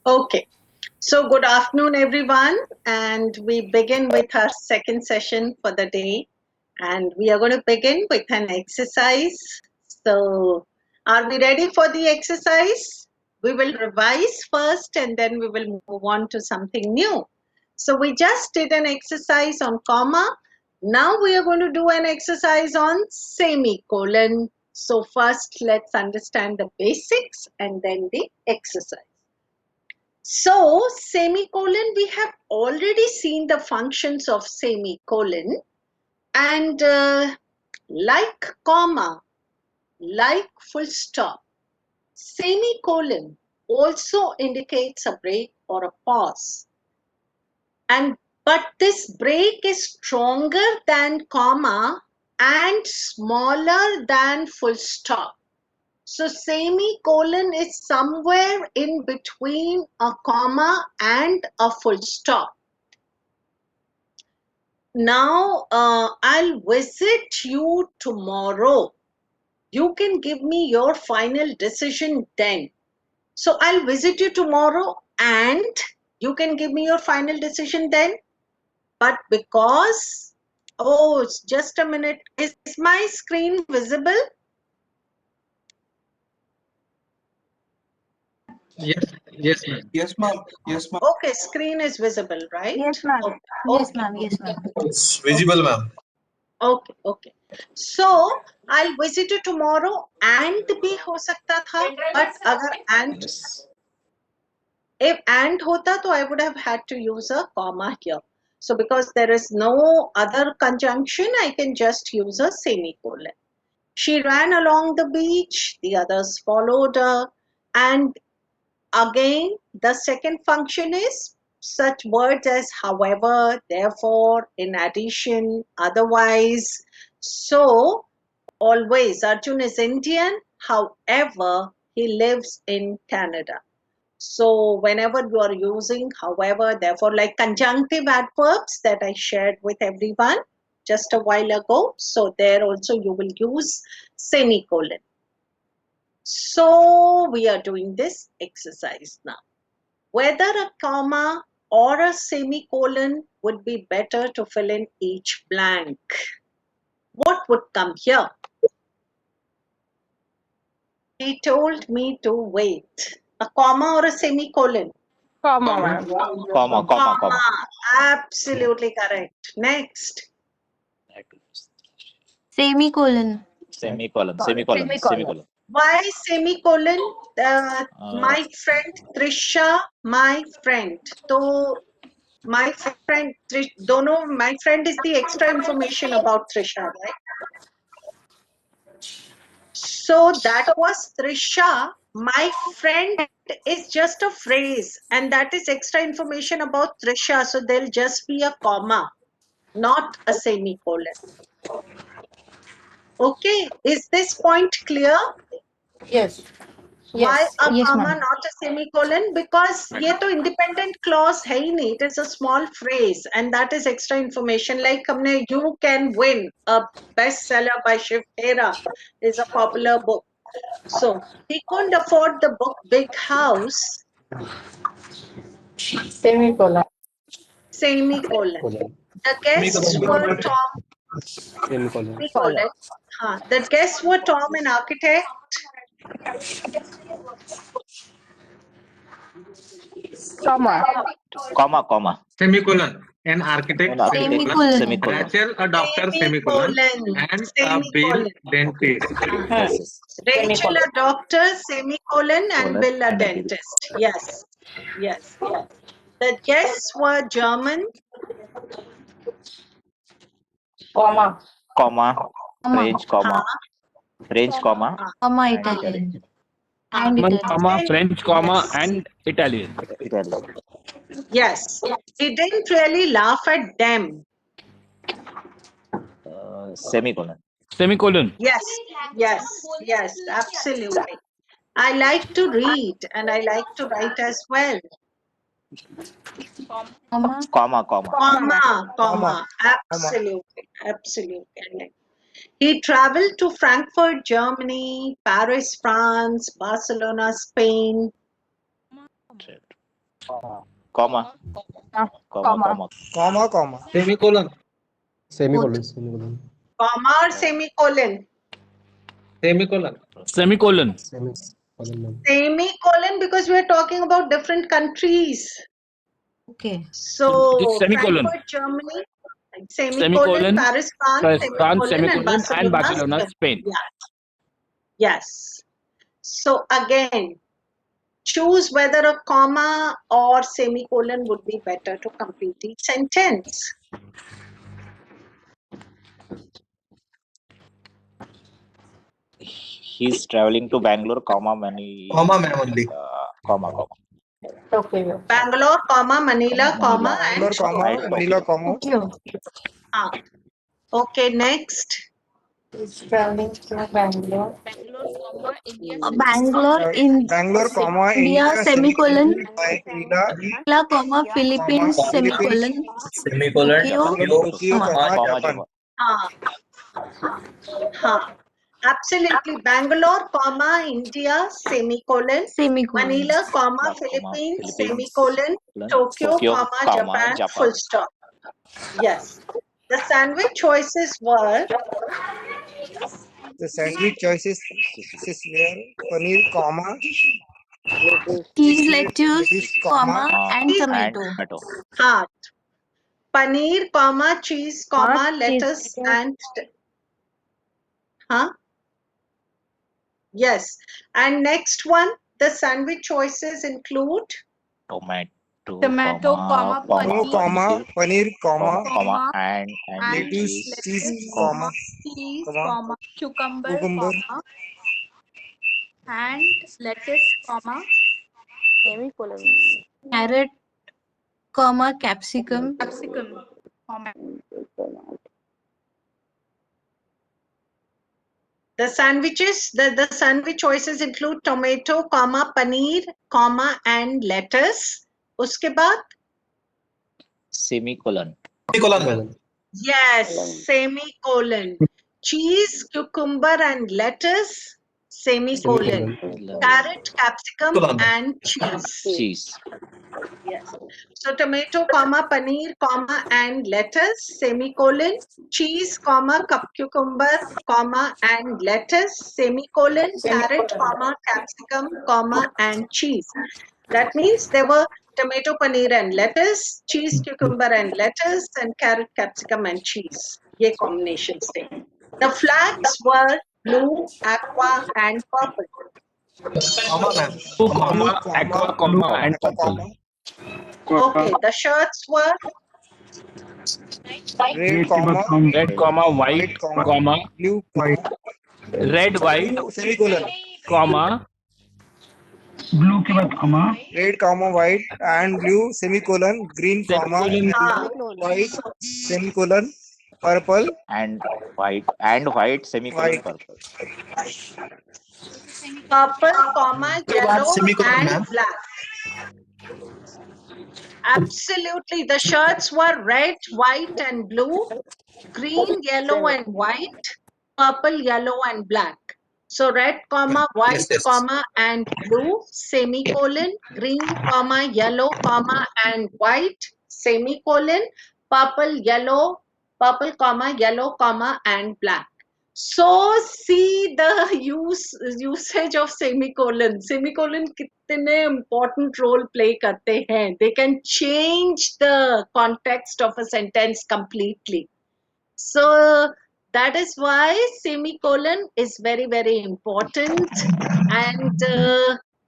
Okay, so good afternoon, everyone, and we begin with our second session for the day. And we are going to begin with an exercise. So, are we ready for the exercise? We will revise first and then we will move on to something new. So, we just did an exercise on comma. Now, we are going to do an exercise on semicolon. So, first, let's understand the basics and then the exercise. So, semicolon, we have already seen the functions of semicolon, and like comma, like full stop, semicolon also indicates a break or a pause. And but this break is stronger than comma and smaller than full stop. So semicolon is somewhere in between a comma and a full stop. Now, I'll visit you tomorrow. You can give me your final decision then. So I'll visit you tomorrow and you can give me your final decision then. But because, oh, just a minute. Is my screen visible? Yes, ma'am. Yes, ma'am. Yes, ma'am. Okay, screen is visible, right? Yes, ma'am. Okay. Yes, Okay. ma'am. Yes, ma'am. It's visible, ma'am. Okay, okay. So I'll visit you tomorrow and भी हो सकता था, but अगर and if and hota, तो I would have had to use a comma here. So because there is no other conjunction, I can just use a semicolon. She ran along the beach, the others followed her, and again, the second function is such words as however, therefore, in addition, otherwise. So, always, Arjun is Indian, however, he lives in Canada. So, whenever you are using however, therefore, like conjunctive adverbs that I shared with everyone just a while ago, so there also you will use semicolon. So, we are doing this exercise now. Whether a comma or a semicolon would be better to fill in each blank. What would come here? He told me to wait. A comma or a semicolon? Comma, ma'am. Comma. Absolutely correct. Next. Semicolon. Semicolon. Why semicolon? Uh, My friend Trisha, my friend. So my friend, dono, my friend is the extra information about Trisha, right? So that was Trisha. My friend is just a phrase, and that is extra information about Trisha. So there'll just be a comma, not a semicolon. Okay, is this point clear? Yes. Why Yes. a Yes, comma, ma'am. not a semicolon? Because ये तो independent clause है ही नहीं. It is a small phrase, and that is extra information. Like हमने You Can Win, a bestseller by Shiv Khera, is a popular book. So he couldn't afford the book Big House, Semicolon. semicolon. The guests were Tom, semicolon. The guests were Tom, an architect. Comma. comma. Semicolon. An architect, An architect, semicolon. Semicolon. semicolon. Rachel, a doctor, semicolon. Semicolon, And a Bill, semicolon. dentist. Yes. Rachel a doctor, semicolon, and Colon Bill a and a bill. dentist. Yes, yes. The guests were German, Comma. Comma. Comma. French, comma. French, comma. Comma And Italian. uh, And German, Italian. French, yes, and Italian. Italian. yes. He didn't really laugh at them. Semicolon. Semicolon. Yes, yes, yes, absolutely. I like to read and I like to write as well. Comma. Comma. Absolutely, absolutely. He traveled to Frankfurt, Germany, Paris, France, Barcelona, Spain. comma, comma, comma. Semicolon. Semicolon. Comma or semicolon? Semicolon. Semicolon. Semicolon. Semicolon, because we are talking about different countries. Okay. So Just semicolon. Frankfurt, Germany, semicolon, Semicolon, Paris, France, France, semicolon, and Barcelona, Spain. Yeah. Yes. So again, choose whether a comma or semicolon would be better to complete each sentence. he's traveling to Bangalore, comma, Manila, Comma, ma'am, only. comma. Okay. Bangalore, comma, Manila, comma, and Bangalore, comma, Manila, comma. Ah. Okay, next. He's traveling to Bangalore. Bangalore, in Bangalore, comma, India, semicolon. Manila, Manila, comma, Philippines, comma, semicolon. Semicolon, Tokyo, comma, Comma, Japan. Ah. Absolutely. Bangalore, comma, India, semicolon. Semicolon. Manila, comma, Comma, Philippines, Philippines, semicolon. Tokyo, comma, Japan, Japan. full stop. Yes. The sandwich choices were The sandwich choices were paneer, comma, Cheese, lettuce, comma, and And tomato. heart. Paneer, comma, cheese, comma, Heart, lettuce, cheese, and yes. And next one, the sandwich choices include Tomato, comma, no, comma, paneer, comma, and lettuce, cheese, comma, cucumber, cucumber, and lettuce, comma, carrot, comma, capsicum, the sandwiches. The sandwich choices include tomato, comma, paneer, comma, and lettuce. Uske baad? semicolon. Semicolon, ma'am. Yes, semicolon. Cheese, cucumber, and lettuce, semicolon. Carrot, capsicum, Semicolon. and cheese. Cheese. Yes. So tomato, comma, paneer, comma, and lettuce, semicolon. Cheese, comma, cucumber, comma, and lettuce, semicolon. Carrot, comma, capsicum, comma, and cheese. That means there were tomato, paneer, and lettuce, cheese, cucumber, and lettuce, and carrot, capsicum, and cheese. Ye combinations the. The flags were blue, aqua, and purple. Comma, ma'am. Comma, aqua, comma, and purple. Okay, the shirts were red, comma, Red, comma, white, comma, blue, comma, red, white, semicolon, comma, red, comma, white, and blue, semicolon, green, comma, semicolon, white, semicolon, purple, And white, semicolon, white. purple. purple, comma, yellow, Semicolon, and ma'am. black. Absolutely. The shirts were red, white, and blue, green, yellow, and white, purple, yellow, and black. So red, comma, white, Yes. comma, and blue, semicolon, green, comma, yellow, comma, and white, semicolon, purple, comma, yellow, comma, and black. So see the usage of semicolon. Semicolon कितने important role play करते हैं. They can change the context of a sentence completely. So that is why semicolon is very, very important. And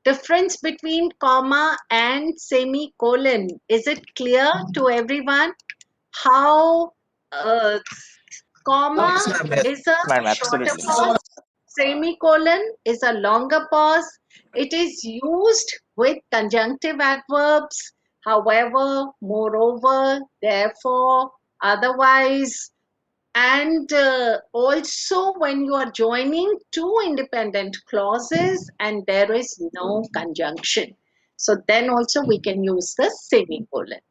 difference between comma and semicolon, is it clear to everyone how comma Yes, ma'am. is a Ma'am, shorter absolutely. pause, semicolon is a longer pause. It is used with conjunctive adverbs, however, moreover, therefore, otherwise, and also when you are joining two independent clauses and there is no conjunction. So then also we can use the semicolon.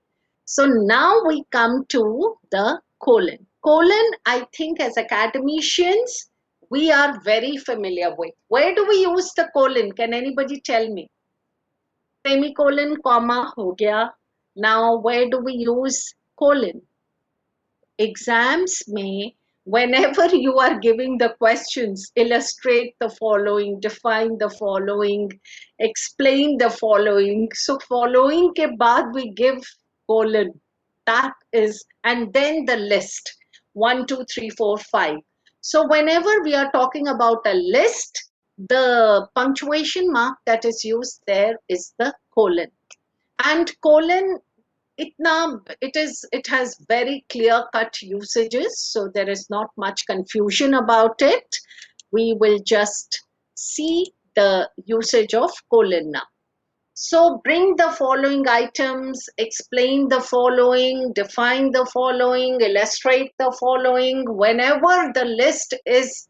So now we come to the colon. Colon, I think as academicians, we are very familiar with. Where do we use the colon? Can anybody tell me? Semicolon, comma हो गया. Now, where do we use colon? Exams में, whenever you are giving the questions, illustrate the following, define the following, explain the following. So following के बाद we give colon. That is, and then the list. 1, 2, 3, 4, 5. So whenever we are talking about a list, the punctuation mark that is used there is the colon. And colon, it has very clear cut usages, so there is not much confusion about it. We will just see the usage of colon now. So bring the following items, explain the following, define the following, illustrate the following. Whenever the list is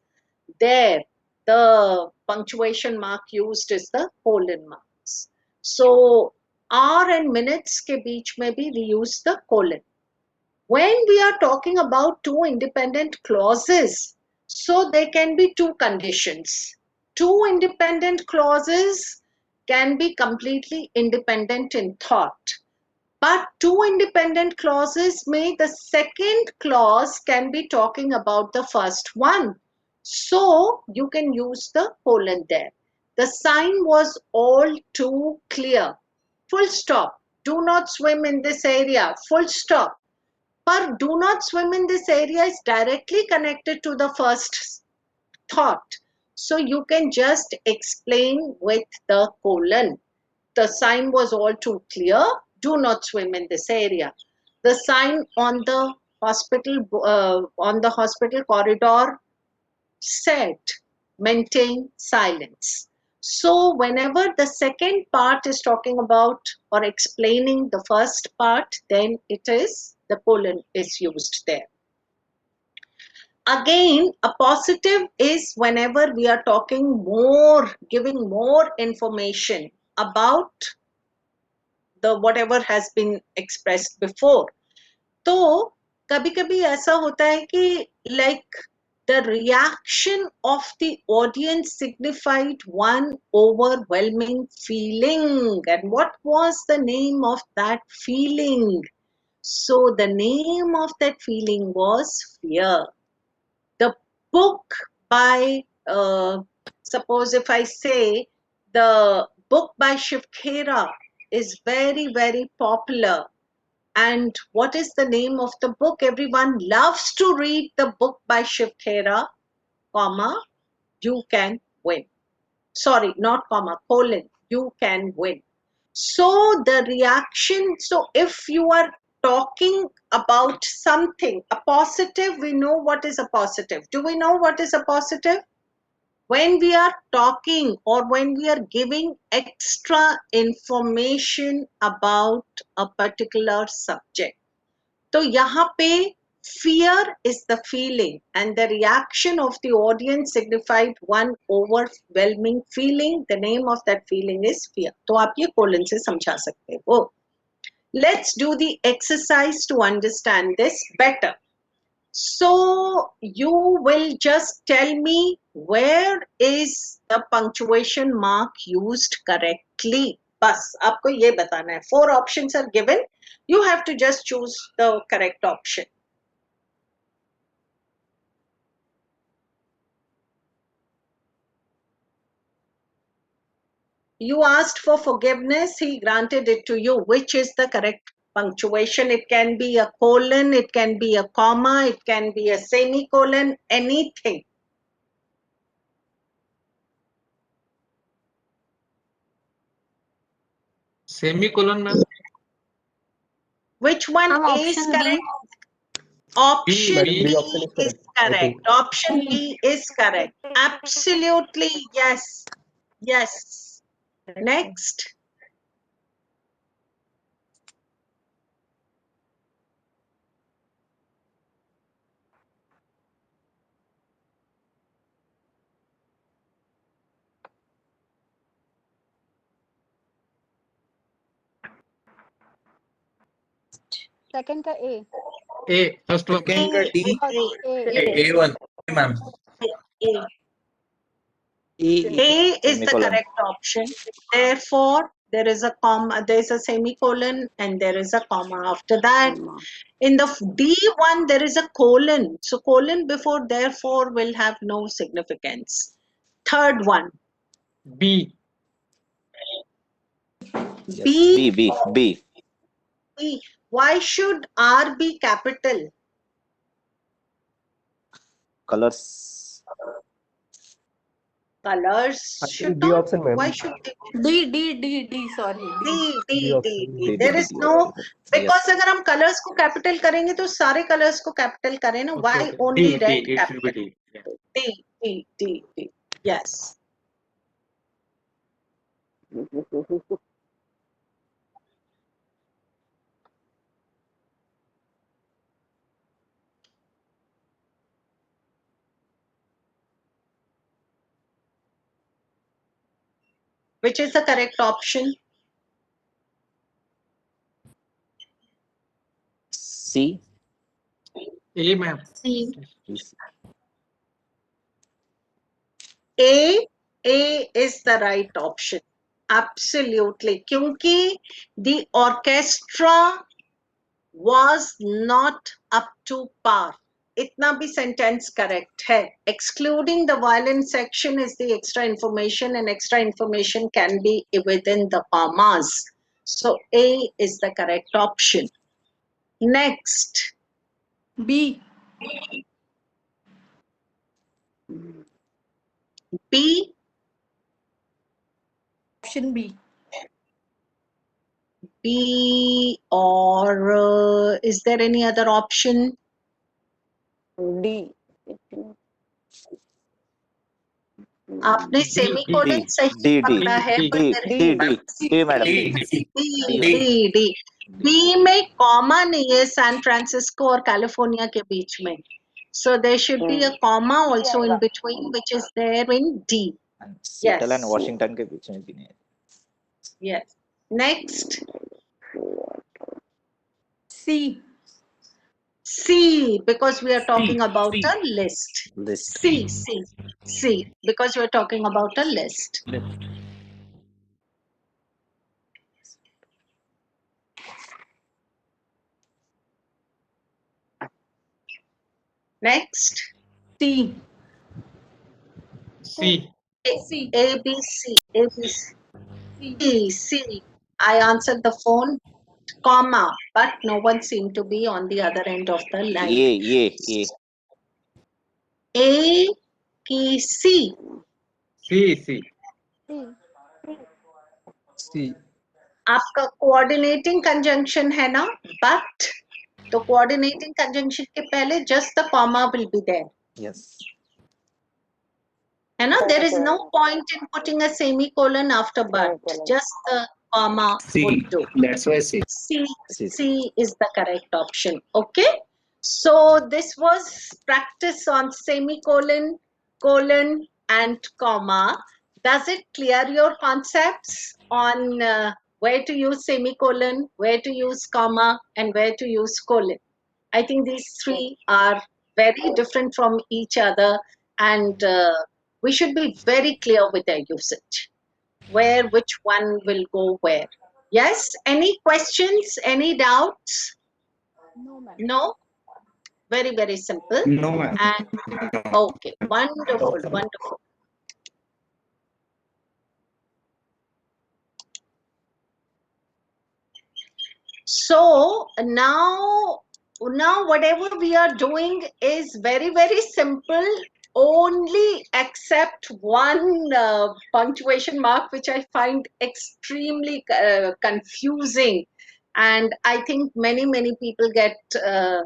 there, the punctuation mark used is the colon marks. So hour and minutes के बीच में भी we use the colon. When we are talking about two independent clauses, so there can be two conditions. Two independent clauses can be completely independent in thought. But two independent clauses may the second clause can be talking about the first one. So you can use the colon there. The sign was all too clear. Full stop. Do not swim in this area. Full stop. But do not swim in this area is directly connected to the first thought. So you can just explain with the colon. The sign was all too clear. Do not swim in this area. The sign on the hospital corridor said, maintain silence. So whenever the second part is talking about or explaining the first part, then it is the colon is used there. Again, a positive is whenever we are talking more, giving more information about the whatever has been expressed before. तो कभी-कभी ऐसा होता है कि like the reaction of the audience signified one overwhelming feeling. And what was the name of that feeling? So the name of that feeling was fear. The book by, suppose if I say the book by Shiv Khera is very, very popular. And what is the name of the book? Everyone loves to read the book by Shiv Khera, comma, you can win. Sorry, not comma, colon, you can win. So the reaction, so if you are talking about something, a positive, we know what is a positive. Do we know what is a positive? When we are talking or when we are giving extra information about a particular subject. So यहाँ पे fear is the feeling and the reaction of the audience signified one overwhelming feeling. The name of that feeling is fear. तो आप ये colon से समझा सकते हो. Let's do the exercise to understand this better. So you will just tell me where is the punctuation mark used correctly. बस आपको ये बताना है. 4 options are given. You have to just choose the correct option. You asked for forgiveness, he granted it to you. Which is the correct punctuation? It can be a colon, it can be a comma, it can be a semicolon, anything. Semicolon, ma'am. Which one is option B. correct? Option B. B option is is correct, I correct. think. Option B is correct. Absolutely, yes. Yes. Next. Second का ए A. First one. Second का D. A A1. Ma'am. A is the Semicolon. correct option. Therefore, there is a comma, there is a semicolon, and there is a comma after that. In the D1, there is a colon. So colon before therefore will have no significance. Third one, B. Yes. B. B. B. Why should R be capital? Colors. Colors I should think D not. option, ma'am. Why should they be? D, sorry. D option. D. There is no, because अगर हम colors को capital करेंगे तो सारे colors को capital करें ना. Why Okay. only D. red It should be capital? D. Yeah. D. Yes. Which is the correct option? C. A, ma'am. C. A is the right option. Absolutely. क्योंकि the orchestra was not up to par. इतना भी sentence correct है. Excluding the violin section is the extra information, and extra information can be within the commas. So A is the correct option. Next, B. B. Option B. B, or is there any other option? D. आपने semicolon सही पकड़ा है, D, madam. D. B में comma नहीं है San Francisco और California के बीच में. So there should be a comma also in between, which is there in D. And Seattle Yes. and Washington के बीच में भी नहीं है. Yes. Next, C. C, because we are talking about a list. List. C, because we are talking about a list. Next, C. C. A, B, C. I answered the phone, comma, but no one seemed to be on the other end of the line. A. A की C. C. C. आपका coordinating conjunction है ना, but तो coordinating conjunction के पहले just the comma will be there. Yes. है ना? There is no point in putting a semicolon after but, just the comma would do. That's why C. C is the correct option. Okay. So this was practice on semicolon, colon, and comma. Does it clear your concepts on where to use semicolon, where to use comma, and where to use colon? I think these three are very different from each other, and we should be very clear with their usage. Where, which one will go where? Yes? Any questions? Any doubts? No, ma'am. No? Very, very simple. No, ma'am. And okay, wonderful. So now whatever we are doing is very, very simple, only except one punctuation mark, which I find extremely confusing. And I think many people get a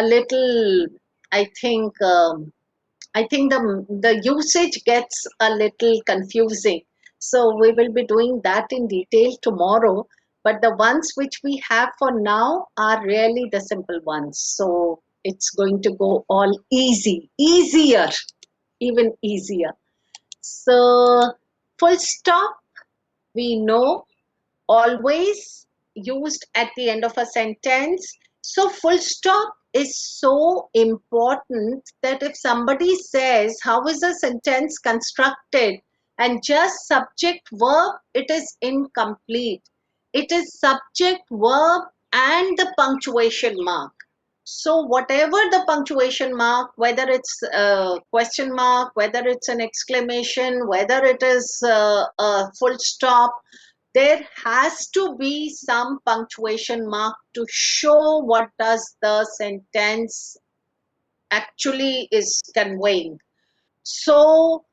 little, I think the usage gets a little confusing. So we will be doing that in detail tomorrow. But the ones which we have for now are really the simple ones. So it's going to go all easier, even easier. So full stop, we know, always used at the end of a sentence. So full stop is so important that if somebody says, how is a sentence constructed? And just subject verb, it is incomplete. It is subject verb and the punctuation mark. So whatever the punctuation mark, whether it's a question mark, whether it's an exclamation, whether it is a full stop, there has to be some punctuation mark to show what does the sentence actually is conveying. So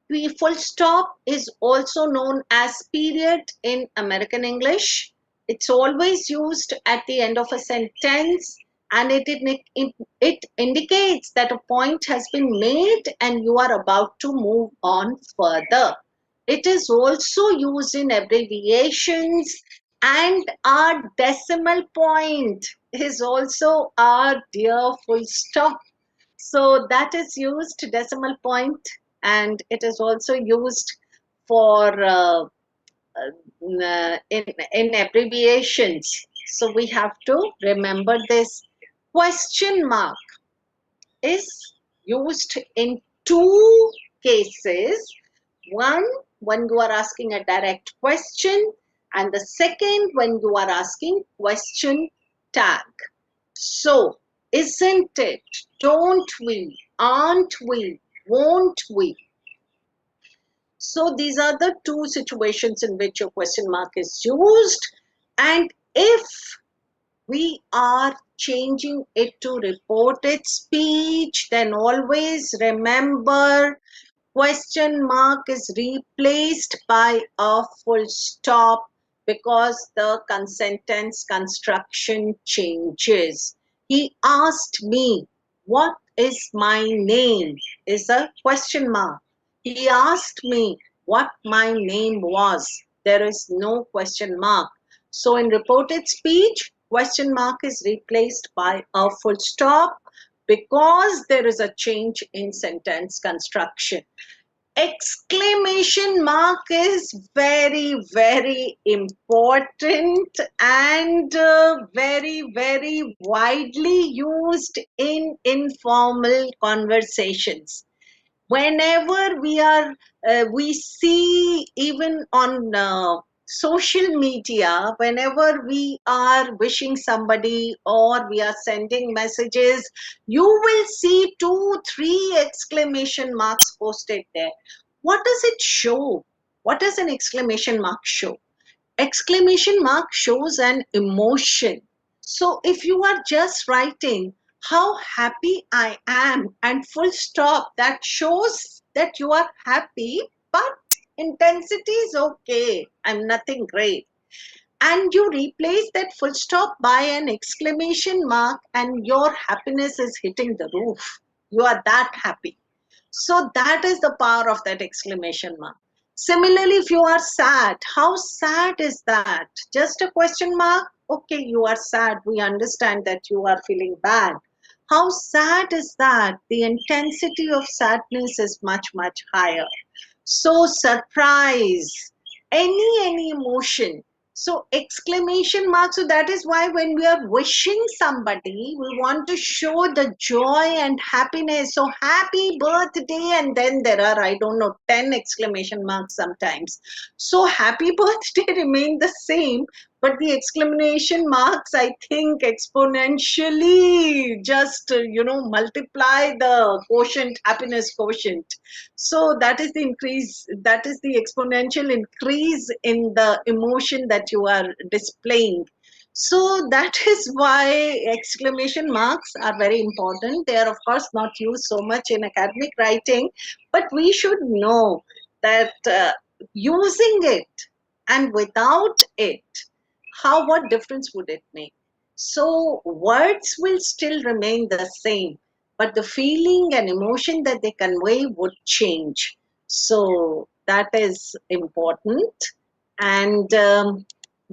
the full stop is also known as period in American English. It's always used at the end of a sentence, and it indicates that a point has been made and you are about to move on further. It is also used in abbreviations, and our decimal point is also our dear full stop. So that is used, decimal point, and it is also used for in abbreviations. So we have to remember this. Question mark is used in two cases. One, when you are asking a direct question, and the second, when you are asking question tag. So, isn't it? Don't we? Aren't we? Won't we? So, these are the two situations in which your question mark is used. And if we are changing it to reported speech, then always remember question mark is replaced by a full stop because the sentence construction changes. He asked me, what is my name? Is a question mark. He asked me what my name was. There is no question mark. So in reported speech, question mark is replaced by a full stop because there is a change in sentence construction. Exclamation mark is very, very important and very widely used in informal conversations. Whenever we see, even on social media, whenever we are wishing somebody or we are sending messages, you will see 2-3 exclamation marks posted there. What does it show? What does an exclamation mark show? Exclamation mark shows an emotion. So if you are just writing how happy I am and full stop, that shows that you are happy, but intensity is okay. I'm nothing great. And you replace that full stop by an exclamation mark and your happiness is hitting the roof. You are that happy. So that is the power of that exclamation mark. Similarly, if you are sad, how sad is that? Just a question mark? Okay, you are sad. We understand that you are feeling bad. How sad is that? The intensity of sadness is much higher. So surprise, any emotion. So exclamation mark. So that is why when we are wishing somebody, we want to show the joy and happiness. So happy birthday, and then there are, I don't know, 10 exclamation marks sometimes. So happy birthday remain the same, but the exclamation marks, I think, exponentially just multiply the quotient, happiness quotient. So that is the increase, that is the exponential increase in the emotion that you are displaying. So that is why exclamation marks are very important. They are of course not used so much in academic writing, but we should know that using it and without it, what difference would it make? So words will still remain the same, but the feeling and emotion that they convey would change. So that is important. And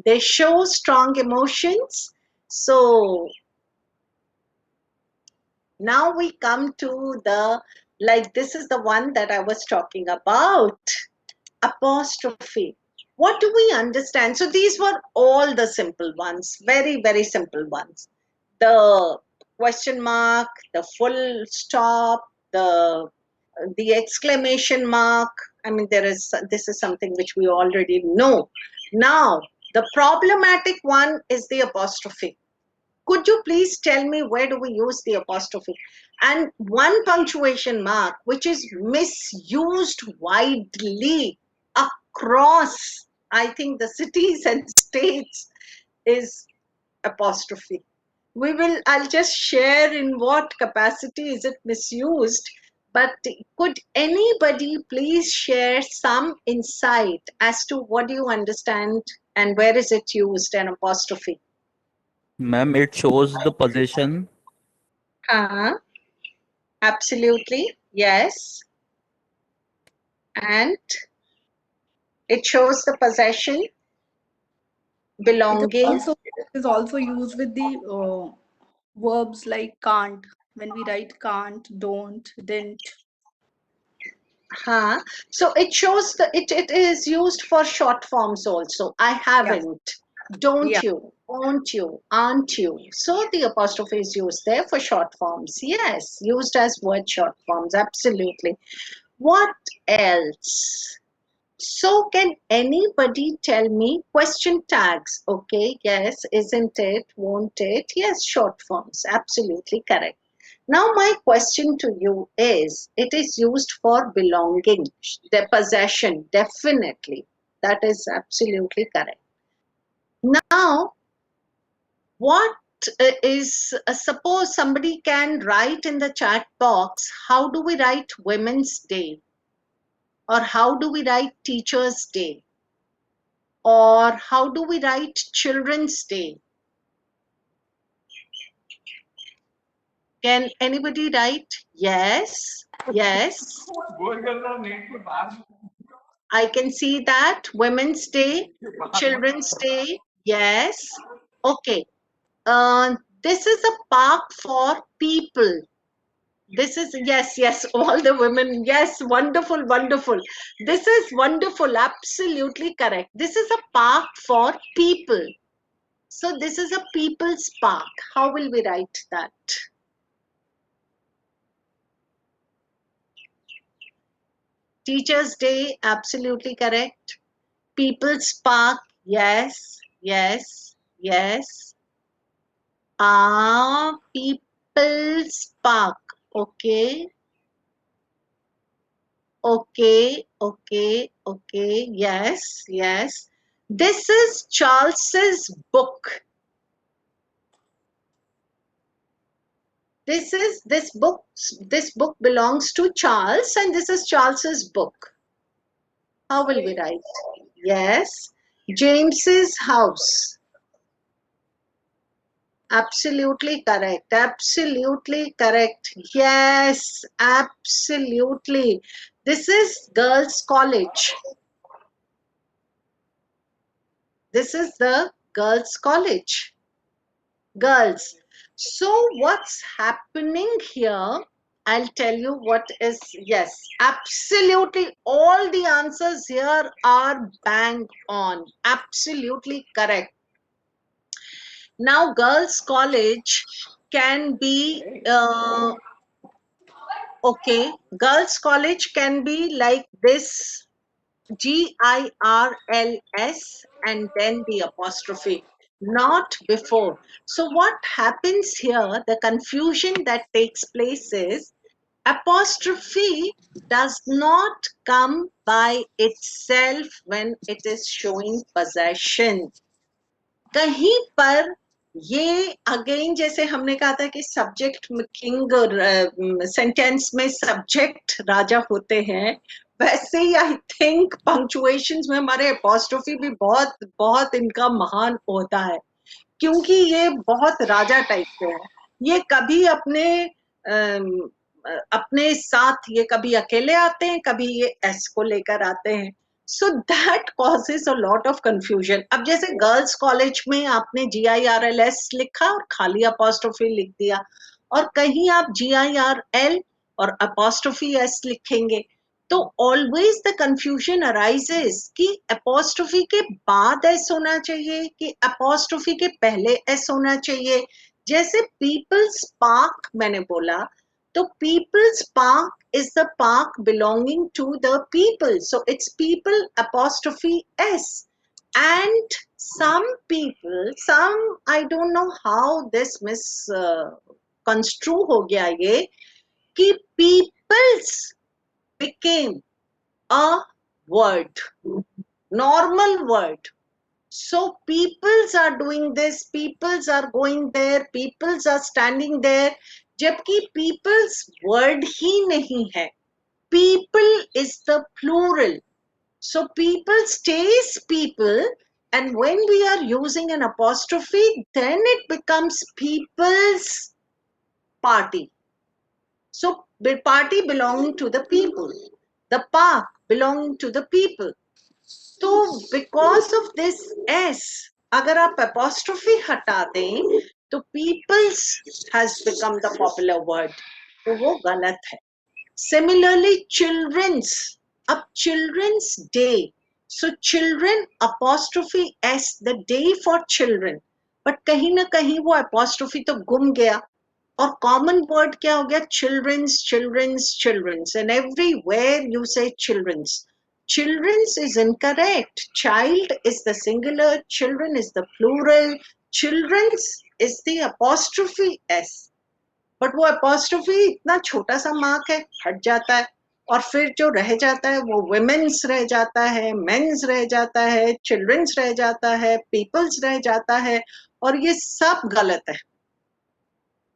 they show strong emotions. So now we come to this is the one that I was talking about, apostrophe. What do we understand? So these were all the simple ones, very simple ones. The question mark, the full stop, the exclamation mark, I mean, this is something which we already know. Now, the problematic one is the apostrophe. Could you please tell me where do we use the apostrophe? And one punctuation mark which is misused widely across, I think, the cities and states is apostrophe. I'll just share in what capacity is it misused, but could anybody please share some insight as to what do you understand and where is it used, an apostrophe? Ma'am, it shows the possession. Absolutely, yes. And it shows the possession, belonging. It is also used with the verbs like can't. When we write can't, don't, didn't. So it shows it is used for short forms also. I haven't, don't Yeah. you, won't you, aren't you. So the apostrophe is used there for short forms. Yes, used as word short forms, absolutely. What else? So can anybody tell me question tags? Okay, yes, isn't it, won't it? Yes, short forms, absolutely correct. Now my question to you is, it is used for belonging, the possession, definitely. That is absolutely correct. Now, what is, suppose somebody can write in the chat box, how do we write Women's Day? Or how do we write Teachers' Day? Or how do we write Children's Day? Can anybody write? Yes, yes. I can see that. Women's Day, Children's Day, yes. Okay. This is a park for people. This is, yes, all the women. Yes, wonderful, wonderful. This is wonderful, absolutely correct. This is a park for people. So this is a people's park. How will we write that? Teachers' Day, absolutely correct. People's Park, yes. People's Park, okay. Okay, yes. This is Charles's book. This book belongs to Charles, and this is Charles's book. How will we write? Yes. James's house. Absolutely correct. Absolutely correct. Yes, absolutely. This is girls' college. This is the girls' college. Girls. So what's happening here? I'll tell you what is, yes, absolutely. All the answers here are bang on. Absolutely correct. Now, girls' college can be, okay, girls' college can be like this, GIRLS and then the apostrophe, not before. So what happens here, the confusion that takes place is, apostrophe does not come by itself when it is showing possession. कहीं पर ये again, जैसे हमने कहा था कि subject king sentence में subject राजा होते हैं, वैसे ही आई थिंक पंक्चुएशंस में हमारे अपॉस्ट्रोफी भी बहुत इनका महान होता है, क्योंकि ये बहुत राजा टाइप के हैं. ये कभी अपने साथ ये कभी अकेले आते हैं, कभी ये एस को लेकर आते हैं. So that causes a lot of confusion. अब जैसे गर्ल्स कॉलेज में आपने GIRLS लिखा और खाली अपॉस्ट्रोफी लिख दिया, और कहीं आप GIRL और अपॉस्ट्रोफी S लिखेंगे, तो ऑलवेज द कंफ्यूजन अराइजेस कि अपॉस्ट्रोफी के बाद S होना चाहिए कि अपॉस्ट्रोफी के पहले S होना चाहिए. जैसे पीपल्स पार्क मैंने बोला, तो people's park is the park belonging to the people. So it's people apostrophe S. And some people, I don't know how this misconstrue हो गया ये, कि peoples became a word, normal word. So peoples are doing this, peoples are going there, peoples are standing there, जबकि peoples word ही नहीं है. People is the plural. So people stays people, and when we are using an apostrophe, then it becomes people's party. So the party belonging to the people, the park belonging to the people. So because of this S, अगर आप apostrophe हटा दें, तो people's has become the popular word. तो वो गलत है. Similarly, children's, अब children's day. So children apostrophe S, the day for children. But कहीं ना कहीं वो apostrophe तो गुम गया. और common word क्या हो गया? Children's, children's, children's. And everywhere you say children's. Children's is incorrect. Child is the singular, children is the plural, children's is the apostrophe S. But वो apostrophe इतना छोटा सा मार्क है, हट जाता है, और फिर जो रह जाता है वो women's रह जाता है, men's रह जाता है, children's रह जाता है, people's रह जाता है, और ये सब गलत है,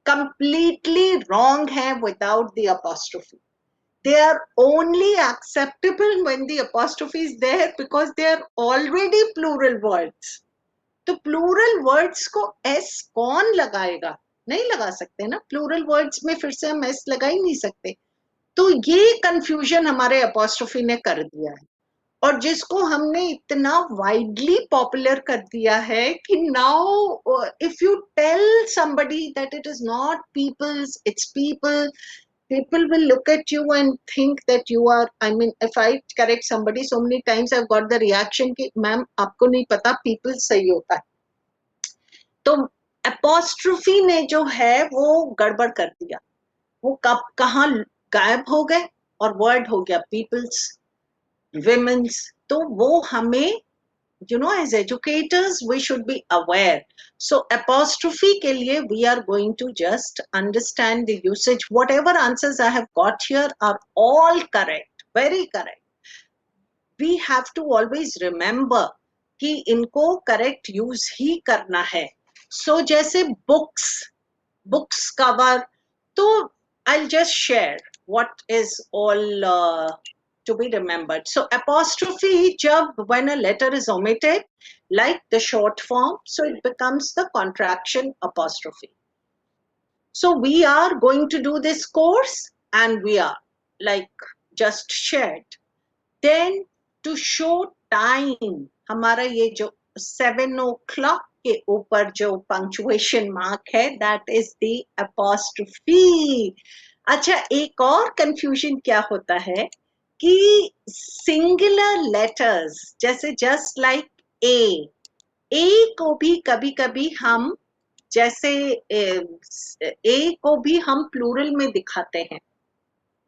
completely wrong है without the apostrophe. They are only acceptable when the apostrophe is there because they are already plural words. तो plural words को S कौन लगाएगा? नहीं लगा सकते ना. Plural words में फिर से हम S लगा ही नहीं सकते. तो ये confusion हमारे apostrophe ने कर दिया है, और जिसको हमने इतना widely popular कर दिया है कि now if you tell somebody that it is not people's, it's people, people will look at you and think that you are, I mean, if I correct somebody so many times, I've got the reaction कि ma'am आपको नहीं पता people सही होता है. तो apostrophe ने जो है वो गड़बड़ कर दिया, वो कब कहाँ गायब हो गए और word हो गया people's, women's. तो वो हमें, you know, as educators we should be aware. So apostrophe के लिए we are going to just understand the usage. Whatever answers I have got here are all correct, very correct. We have to always remember कि इनको correct use ही करना है. So जैसे books cover, तो I'll just share what is all to be remembered. So apostrophe jab when a letter is omitted, like the short form, so it becomes the contraction apostrophe. So we are going to do this course, and we are like just shared. Then to show time, हमारा ये जो 7 o'clock के ऊपर जो punctuation mark है, that is the apostrophe. अच्छा, एक और confusion क्या होता है कि singular letters जैसे just like A को भी कभी कभी हम जैसे A को भी हम plural में दिखाते हैं.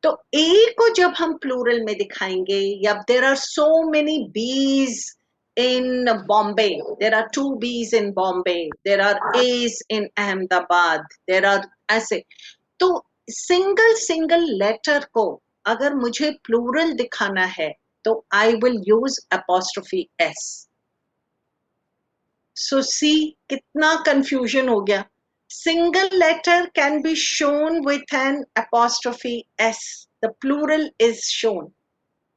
तो A को जब हम plural में दिखाएंगे, या there are so many B's in Bombay, there are 2 B's in Bombay, there are A's in Ahmedabad, there are ऐसे. तो single letter को अगर मुझे plural दिखाना है तो I will use apostrophe S. So see कितना confusion हो गया. Single letter can be shown with an apostrophe S. The plural is shown.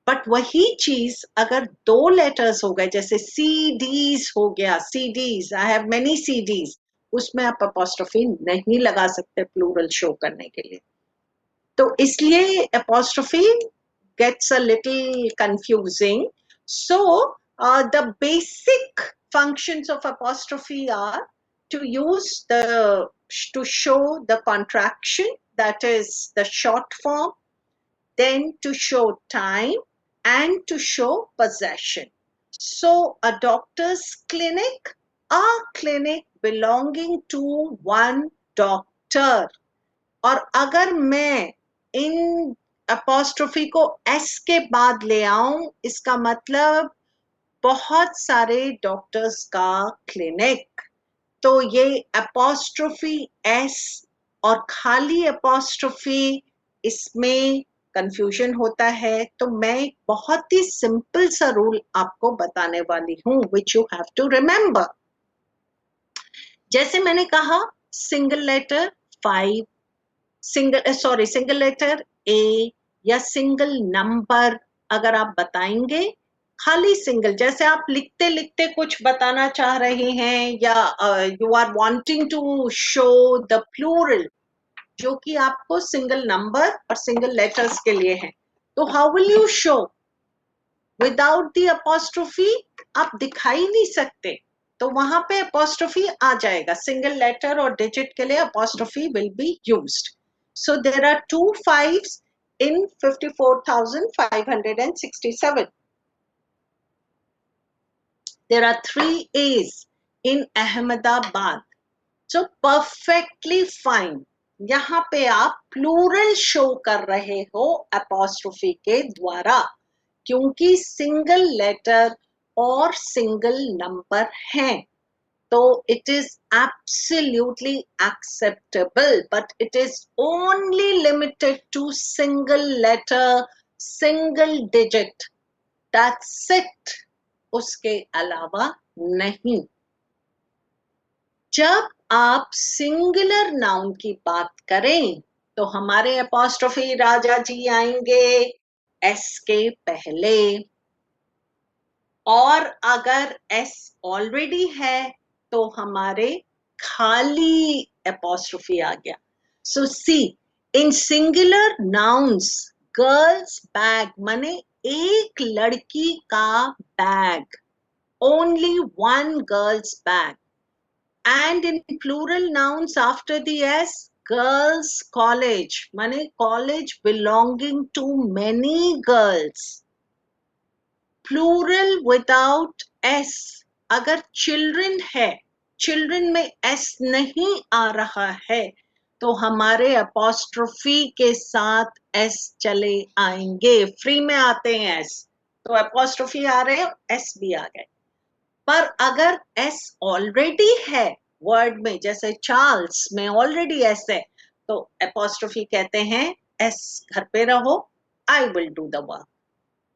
But वही चीज अगर 2 letters हो गए, जैसे CDs हो गया, CDs, I have many CDs, उसमें आप apostrophe नहीं लगा सकते plural show करने के लिए. तो इसलिए apostrophe gets a little confusing. So the basic functions of apostrophe are to use to show the contraction, that is the short form, then to show time, and to show possession. So a doctor's clinic, a clinic belonging to one doctor. और अगर मैं इन apostrophe को S के बाद ले आऊं, इसका मतलब बहुत सारे डॉक्टर्स का क्लिनिक, तो ये अपॉस्ट्रोफी एस और खाली अपॉस्ट्रोफी, इसमें कंफ्यूजन होता है। तो मैं एक बहुत ही सिंपल सा रूल आपको बताने वाली हूं, which you have to remember. जैसे मैंने कहा single letter 5, single letter A या सिंगल नंबर अगर आप बताएंगे, खाली सिंगल, जैसे आप लिखते लिखते कुछ बताना चाह रहे हैं या you are wanting to show the plural, जो कि आपको सिंगल नंबर और सिंगल लेटर्स के लिए है, तो how will you show? Without the apostrophe आप दिखा ही नहीं सकते, तो वहां पे अपॉस्ट्रोफी आ जाएगा। सिंगल लेटर और डिजिट के लिए apostrophe will be used. So there are 2 5s in 54,567. There are 3 A's in Ahmedabad. So perfectly fine. यहाँ पे आप प्लूरल शो कर रहे हो अपॉस्ट्रोफी के द्वारा, क्योंकि सिंगल लेटर और सिंगल नंबर हैं, तो it is absolutely acceptable, but it is only limited to single letter, single digit. That's it. उसके अलावा नहीं। जब आप सिंगुलर नाउन की बात करें तो हमारे अपॉस्ट्रोफी राजा जी आएंगे एस के पहले, और अगर एस ऑलरेडी है तो हमारे खाली अपॉस्ट्रोफी आ गया। So see, in singular nouns girl's bag माने एक लड़की का बैग, only one girl's bag, and in plural nouns after the s, girls college माने college belonging to many girls। plural without s, अगर children है, children में s नहीं आ रहा है, तो हमारे अपॉस्ट्रोफी के साथ s चले आएंगे। फ्री में आते हैं s, तो अपॉस्ट्रोफी आ रहे हैं, s भी आ गए। पर अगर s ऑलरेडी है वर्ड में, जैसे चार्ल्स में ऑलरेडी s है, तो अपॉस्ट्रोफी कहते हैं s घर पे रहो, I will do the work.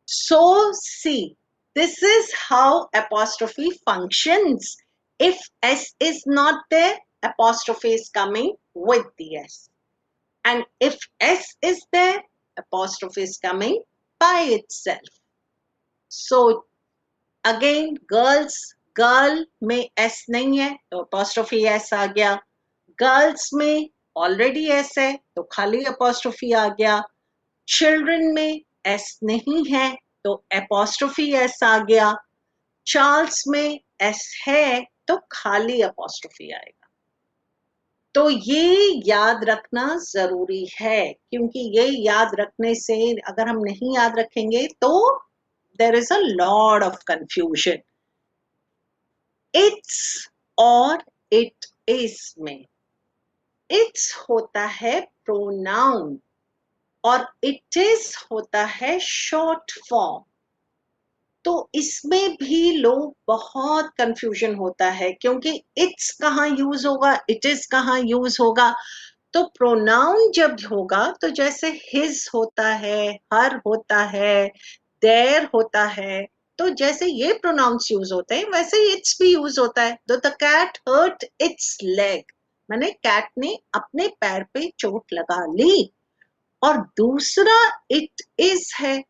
So see, this is how apostrophe functions. If s is not there, apostrophe is coming with the s, and if s is there, apostrophe is coming by itself. So again girls, girl में S नहीं है तो apostrophe S आ गया। Girls में already S है तो खाली apostrophe आ गया। चिल्ड्रन में एस नहीं है तो अपॉस्ट्रोफी एस आ गया। चार्ल्स में एस है तो खाली अपॉस्ट्रोफी आएगा। तो ये याद रखना जरूरी है, क्योंकि ये याद रखने से अगर हम नहीं याद रखेंगे तो there is a lot of confusion. It's और it is में it's होता है pronoun और it is होता है short form। तो इसमें भी लोग बहुत confusion होता है, क्योंकि it's कहाँ यूज होगा, it is कहाँ यूज होगा। तो pronoun जब होगा तो जैसे his होता है, her होता है, देयर होता है, तो जैसे ये प्रोनाउंस यूज होते हैं वैसे ही इट्स भी यूज होता है। The cat hurt its leg, माने कैट ने अपने पैर पे चोट लगा ली। और दूसरा इट इज है,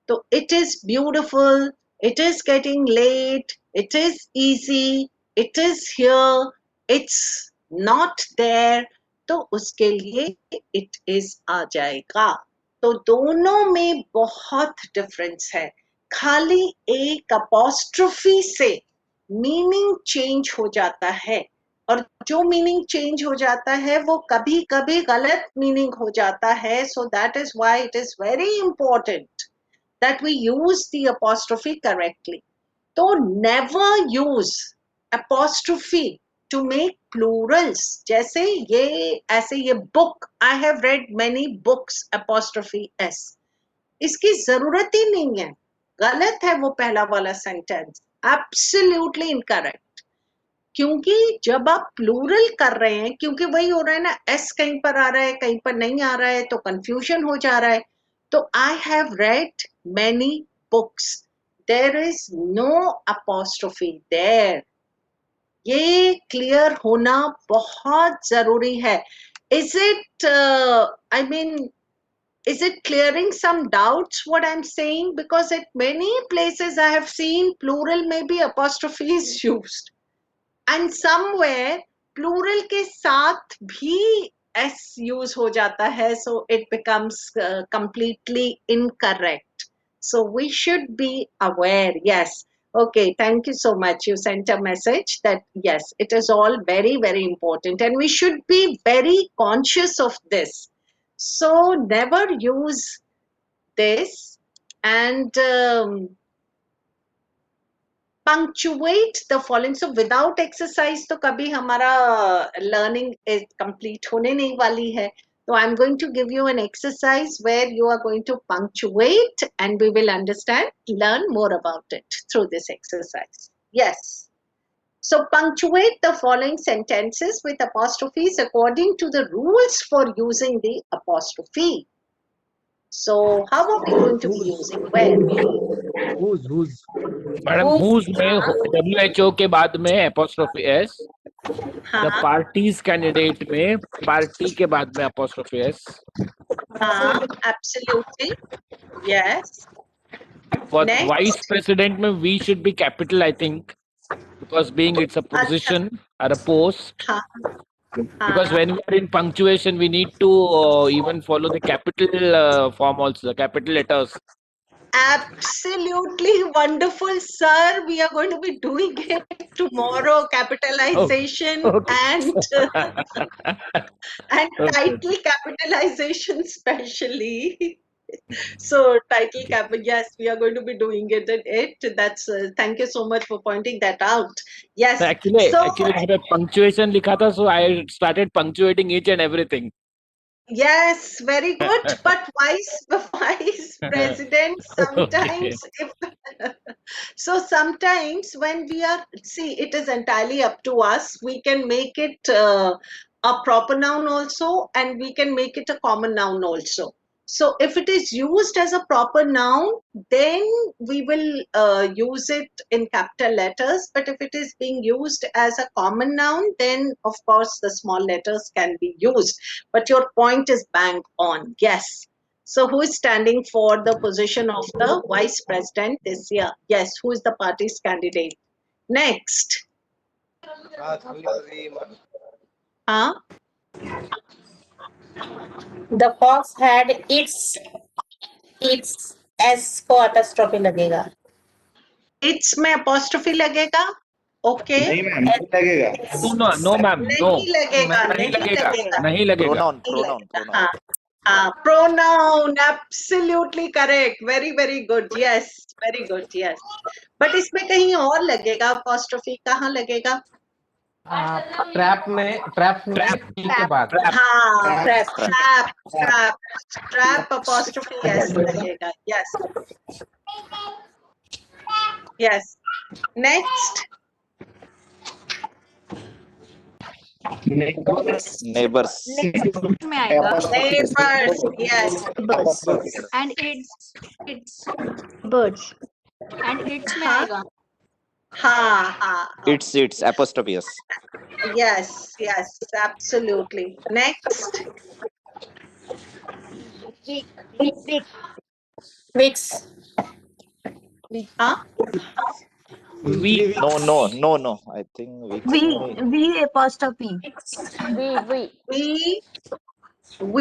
तो it is beautiful, it is getting late, it is easy, it is here, it's not there, तो उसके लिए इट इज आ जाएगा। तो दोनों में बहुत डिफरेंस है। खाली एक अपॉस्ट्रोफी से मीनिंग चेंज हो जाता है, और जो मीनिंग चेंज हो जाता है वो कभी कभी गलत मीनिंग हो जाता है। So that is why it is very important that we use the apostrophe correctly. तो never use apostrophe to make plurals. जैसे ये ऐसे ये book, I have read many books apostrophe s. इसकी जरूरत ही नहीं है, गलत है वो पहला वाला सेंटेंस, एब्सोल्युटली इनकरेक्ट। क्योंकि जब आप प्लूरल कर रहे हैं, क्योंकि वही हो रहा है ना, एस कहीं पर आ रहा है कहीं पर नहीं आ रहा है, तो कंफ्यूजन हो जा रहा है। तो I have read many books, there is no apostrophe there. ये क्लियर होना बहुत जरूरी है। Is it I mean, is it clearing some doubts what I'm saying? Because at many places I have seen plural may be apostrophes used, and somewhere plural के साथ भी s use हो जाता है, so it becomes completely incorrect. So we should be aware. Yes. Okay, thank you so much. You sent a message that yes, it is all very, very important, and we should be very conscious of this. So never use this, and punctuate the following. So without exercise तो कभी हमारा learning is complete होने नहीं वाली है. So I'm going to give you an exercise where you are going to punctuate, and we will learn more about it through this exercise. Yes. So punctuate the following sentences with apostrophes according to the rules for using the apostrophe. So how are we going to be using? Where? whose madam whose में WHO के बाद में apostrophe s, the हाँ, parties candidate में party के बाद में apostrophe s, हाँ, absolutely. Yes. for Next. vice president में we should be capital, I think, because being it's a position or a post. हाँ, Because हाँ. when we are in punctuation, we need to even follow the capital form also, the capital letters. Absolutely wonderful, sir. We are going to be doing it tomorrow. Capitalization and Okay. title capitalization especially. So title cap, yes, we are going to be doing it. That's thank you so much for pointing that out. Yes. So actually, So I had a punctuation लिखा था, so I started punctuating each and everything. yes, very good. But vice president sometimes if so sometimes when we are, see, it is entirely up to us. We can make it a proper noun also, and we can make it a common noun also. So if it is used as a proper noun, then we will use it in capital letters. But if it is being used as a common noun, then of course the small letters can be used. But your point is bang on. Yes. So who is standing for the position of the vice president this year? Yes. Who is the party's candidate? Next. Huh? The fox had its s को apostrophe लगेगा. It's में apostrophe लगेगा. Okay. नहीं ma'am नहीं लगेगा. No, ma'am, no. नहीं लगेगा, नहीं लगेगा, लगेगा. नहीं लगेगा. Pronoun. हाँ, pronoun, absolutely correct. Very, very good. Yes, very good. Yes. But इसमें कहीं और लगेगा apostrophe, कहाँ लगेगा? ट्रैप में P के बाद हाँ, trap apostrophe yes लगेगा. Yes. Yes. Next. Neighbors. में आएगा. Neighbors. Yes. Birds. And it's birds. And it's में आएगा. हाँ. It's apostrophe s. Yes, absolutely. Next. Wix. Huh? We No. I think V apostrophe. We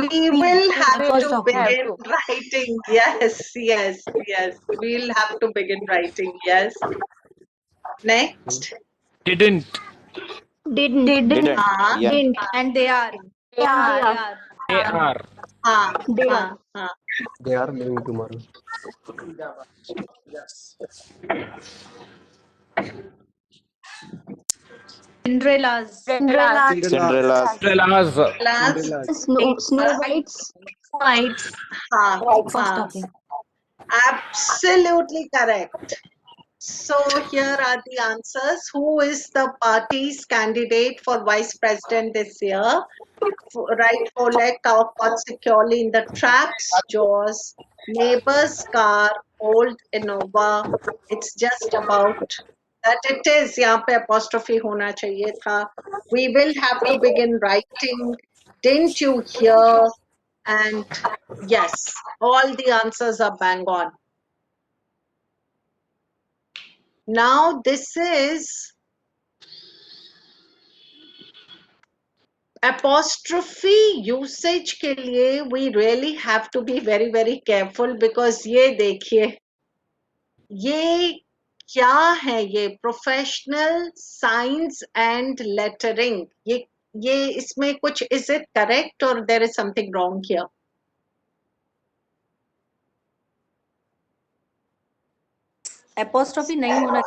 will have to begin writing. Yes. We'll have to begin writing. Yes. Next. didn't. Didn't. हाँ. Yeah. And they are. They are. हाँ. They हाँ. हाँ. they are leaving tomorrow. Cinderella's. Cinderella. Cinderella. Cinderella's. Last, Cinderella. Snow White's. White's. ha, ha, Apostrophe. absolutely correct. So here are the answers. Who is the party's candidate for vice president this year? Right foreleg caught securely in the trap's jaws. Neighbor's car, old Innova. It's just about that it is. यहाँ पे apostrophe होना चाहिए था. We will have to begin writing. Didn't you hear? And yes, all the answers are bang on. Now this is apostrophe usage के लिए we really have to be very very careful because ये देखिए ये क्या है ये professional science and lettering ये इसमें कुछ is it correct or there is something wrong here? Apostrophe नहीं होना.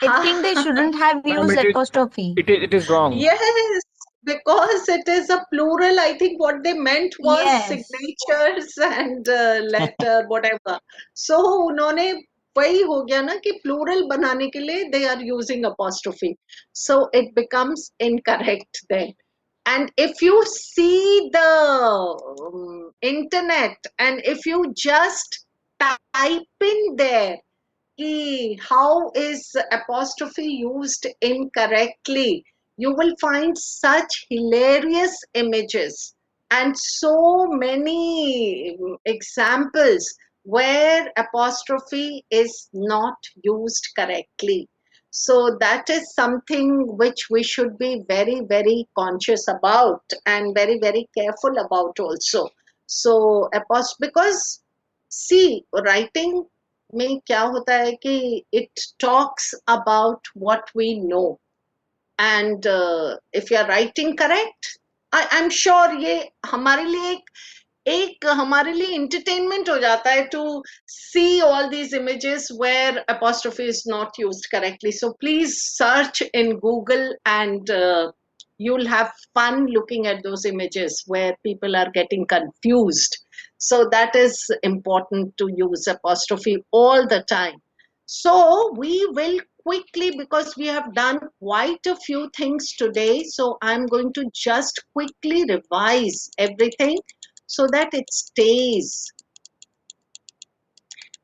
I think they shouldn't have Ma'am, used apostrophe. it is wrong. Yes, because it is a plural. I think what they meant was Yes. signatures and letter, whatever. So उन्होंने वही हो गया ना कि plural बनाने के लिए they are using apostrophe. So it becomes incorrect then. And if you see the internet and if you just type in there how is apostrophe used incorrectly, you will find such hilarious images and so many examples where apostrophe is not used correctly. So that is something which we should be very, very conscious about and very, very careful about also. So because see, writing में क्या होता है कि it talks about what we know and if you are writing correct I'm sure ये हमारे लिए एक हमारे लिए entertainment हो जाता है to see all these images where apostrophe is not used correctly. So please search in Google and you'll have fun looking at those images where people are getting confused. So that is important to use apostrophe all the time. So we will quickly, because we have done quite a few things today, so I'm going to just quickly revise everything so that it stays.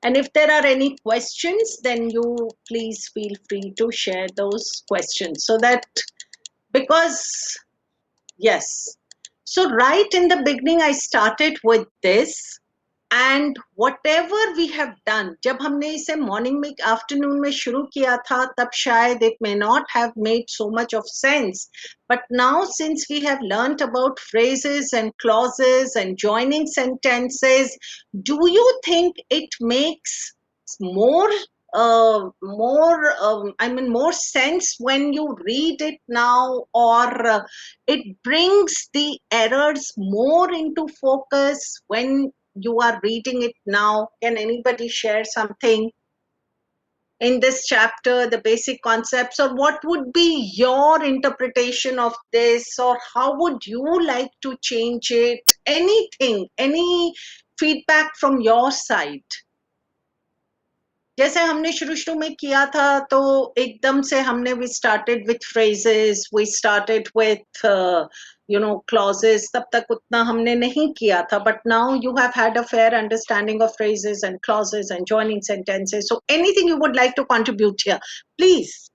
And if there are any questions, then you please feel free to share those questions so that, because yes, so right in the beginning I started with this. And whatever we have done, जब हमने इसे morning में afternoon में शुरू किया था तब शायद it may not have made so much of sense, but now since we have learnt about phrases and clauses and joining sentences, do you think it makes more more sense when you read it now, or it brings the errors more into focus when you are reading it now? Can anybody share something in this chapter, the basic concepts, or what would be your interpretation of this, or how would you like to change it? Anything, any feedback from your side? जैसे हमने शुरू में किया था तो एकदम से हमने we started with phrases, we started with clauses, तब तक उतना हमने नहीं किया था, but now you have had a fair understanding of phrases and clauses and joining sentences. So anything you would like to contribute here, please.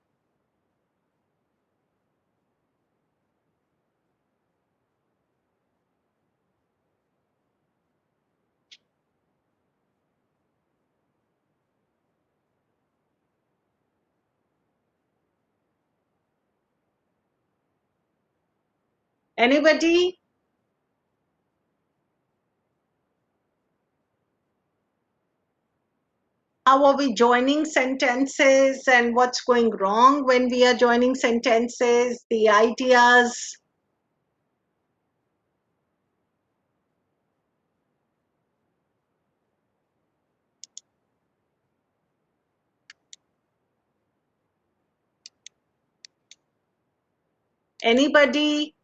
Anybody? How are we joining sentences and what's going wrong when we are joining sentences, the ideas? Anybody?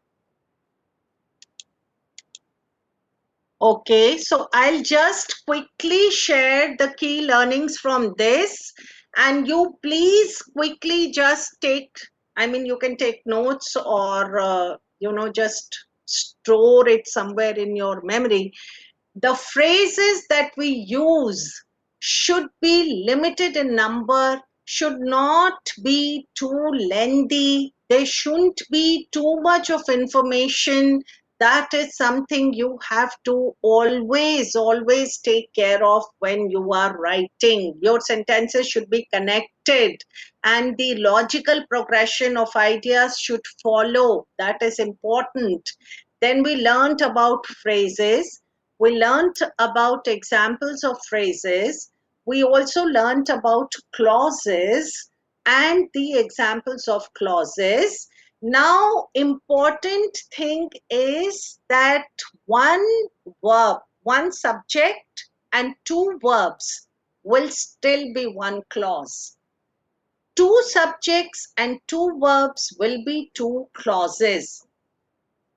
Okay, so I'll just quickly share the key learnings from this, and you please quickly just take, I mean, you can take notes or, just store it somewhere in your memory. The phrases that we use should be limited in number, should not be too lengthy, there shouldn't be too much of information. That is something you have to always take care of when you are writing. Your sentences should be connected and the logical progression of ideas should follow. That is important. Then we learned about phrases. We learned about examples of phrases. We also learned about clauses and the examples of clauses. Now, important thing is that one verb, one subject and two verbs will still be one clause. Two subjects and two verbs will be two clauses.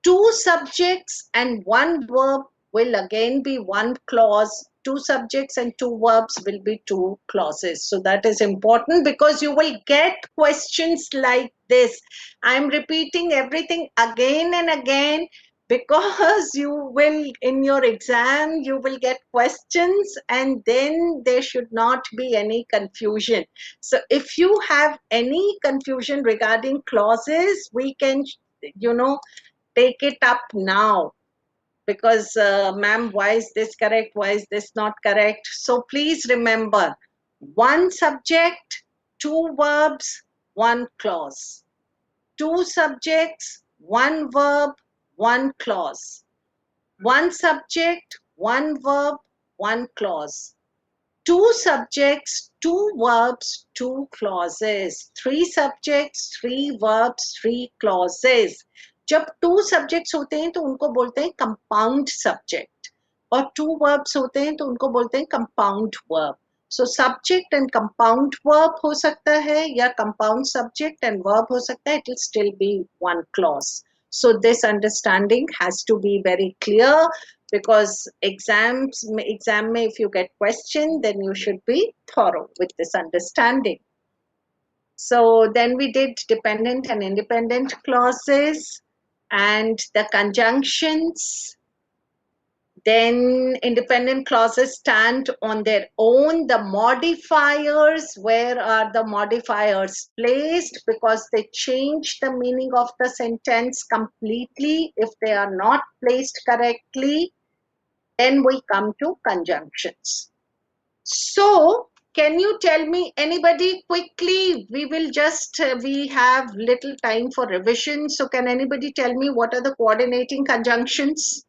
Two subjects and one verb will again be one clause. Two subjects and two verbs will be two clauses. So that is important because you will get questions like this. I'm repeating everything again and again because you will, in your exam, you will get questions and then there should not be any confusion. So if you have any confusion regarding clauses, we can, take it up now because ma'am, why is this correct, why is this not correct? So please remember, one subject, two verbs, one clause. Two subjects, one verb, one clause. One subject, one verb, one clause. Two subjects, two verbs, two clauses. Three subjects, three verbs, three clauses. जब two subjects होते हैं तो उनको बोलते हैं compound subject और two verbs होते हैं तो उनको बोलते हैं compound verb. So subject and compound verb हो सकता है या compound subject and verb हो सकता है. It will still be one clause. So this understanding has to be very clear because exam mein if you get question, then you should be thorough with this understanding. So then we did dependent and independent clauses and the conjunctions. Then independent clauses stand on their own. The modifiers, where are the modifiers placed? Because they change the meaning of the sentence completely if they are not placed correctly. Then we come to conjunctions. So, can you tell me, anybody quickly, we will just, we have little time for revision. So can anybody tell me what are the coordinating conjunctions?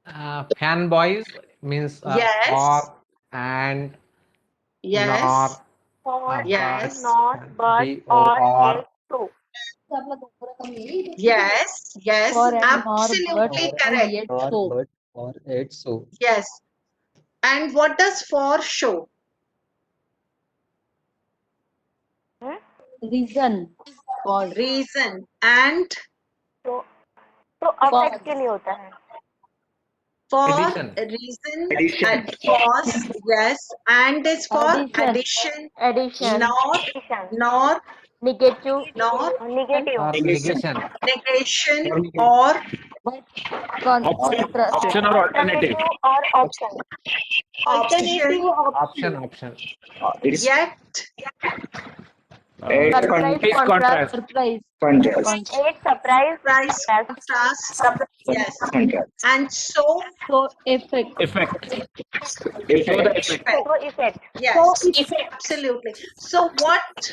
Fanboys means Yes. or and Yes. nor Yes. but or Yes, yes, For and nor, absolutely but, correct. yet or so. but or yet so. Yes. And what does for show? Reason. For. Reason. And For. for Addition. reason, Addition. cause, yes, and is for Addition. addition, nor, Negative. Or negation. negation, or Option, option or alternative. option, Option. yet, Surprise, contrast. Surprise. price, contrast, yes, and so, So effect. Effect. Show the effect. yes, absolutely. So what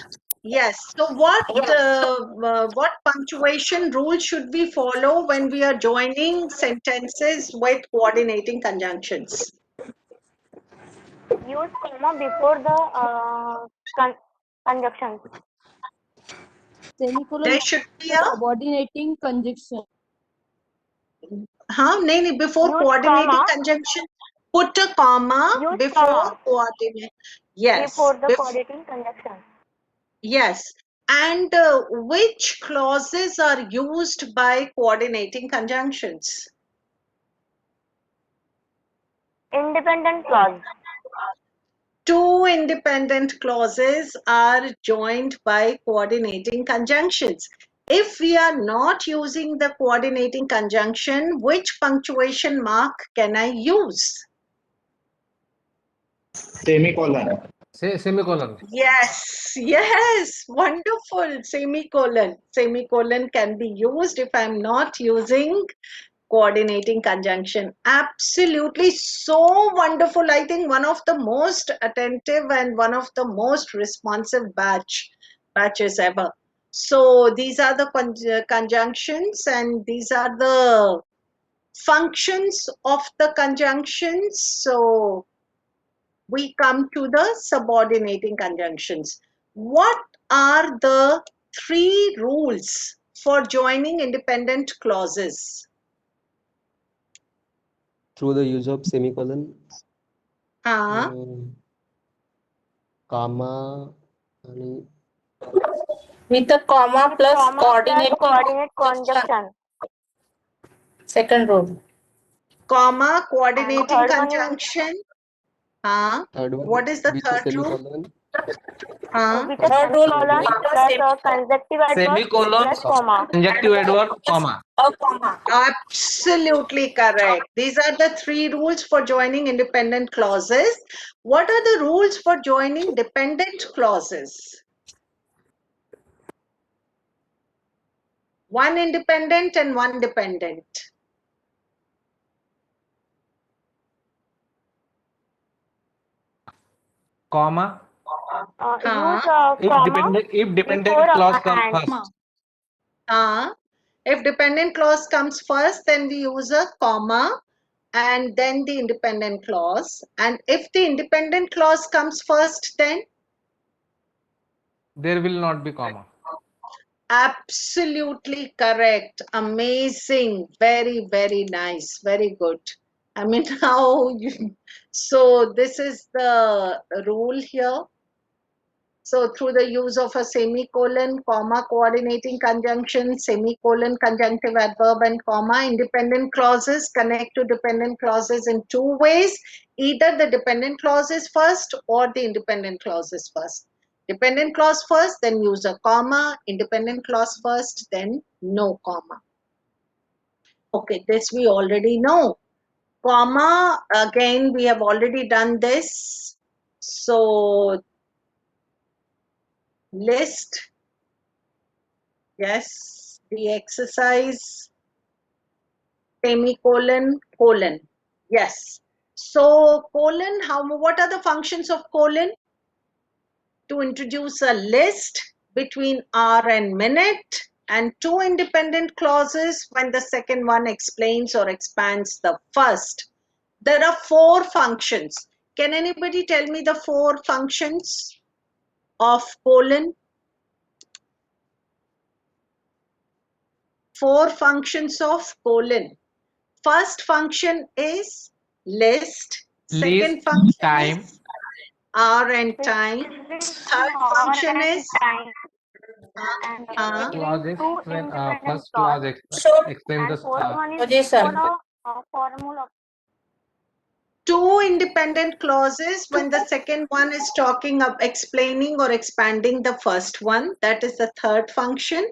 punctuation rule should we follow when we are joining sentences with coordinating conjunctions? Use comma before the conjunction. Semicolon. There should be a Coordinating conjunction. nahi, before Use coordinating comma. conjunction, put a comma Use before comma. coordinate. Yes, Before the coordinating conjunction. yes. And which clauses are used by coordinating conjunctions? Independent clause. Two independent clauses are joined by coordinating conjunctions. If we are not using the coordinating conjunction, which punctuation mark can I use? Semicolon. Say semicolon. Yes, yes, wonderful. Semicolon. Semicolon can be used if I'm not using coordinating conjunction. Absolutely so wonderful. I think one of the most attentive and one of the most responsive batches ever. So these are the conjunctions and these are the functions of the conjunctions. So we come to the subordinating conjunctions. What are the three rules for joining independent clauses? Through the use of semicolon, comma, आणि With a comma plus Comma coordinate. plus coordinate conjunction. Second rule. Comma, coordinating third one is- conjunction. third one What is the with third rule? semicolon, With a Third rule semicolon with a plus a conjunctive adverb Semicolon, plus comma. conjunctive adverb, comma. A comma. Absolutely correct. These are the three rules for joining independent clauses. What are the rules for joining dependent clauses? One independent and one dependent. Comma. Use If comma dependent before clause comes and. first. If dependent clause comes first, then we use a comma and then the independent clause. And if the independent clause comes first, then? There will not be comma. Absolutely correct. Amazing. Very, very nice. Very good. I mean, so this is the rule here. So through the use of a semicolon, comma, coordinating conjunction, semicolon, conjunctive adverb and comma, independent clauses connect to dependent clauses in two ways. Either the dependent clause is first or the independent clause is first. Dependent clause first, then use a comma. Independent clause first, then no comma. Okay, this we already know. Comma, again, we have already done this. So list, yes, the exercise, semicolon, colon, yes. So colon, what are the functions of colon? To introduce a list between hour and minute, and two independent clauses when the second one explains or expands the first. There are four functions. Can anybody tell me the four functions of colon? Four functions of colon. First function is list. Second List, function time. is hour and time. Third function is Clause is Two when independent first clause. clause explains And the fourth one is Position. for a formula. two independent clauses when the second one is talking of explaining or expanding the first one. That is the third function.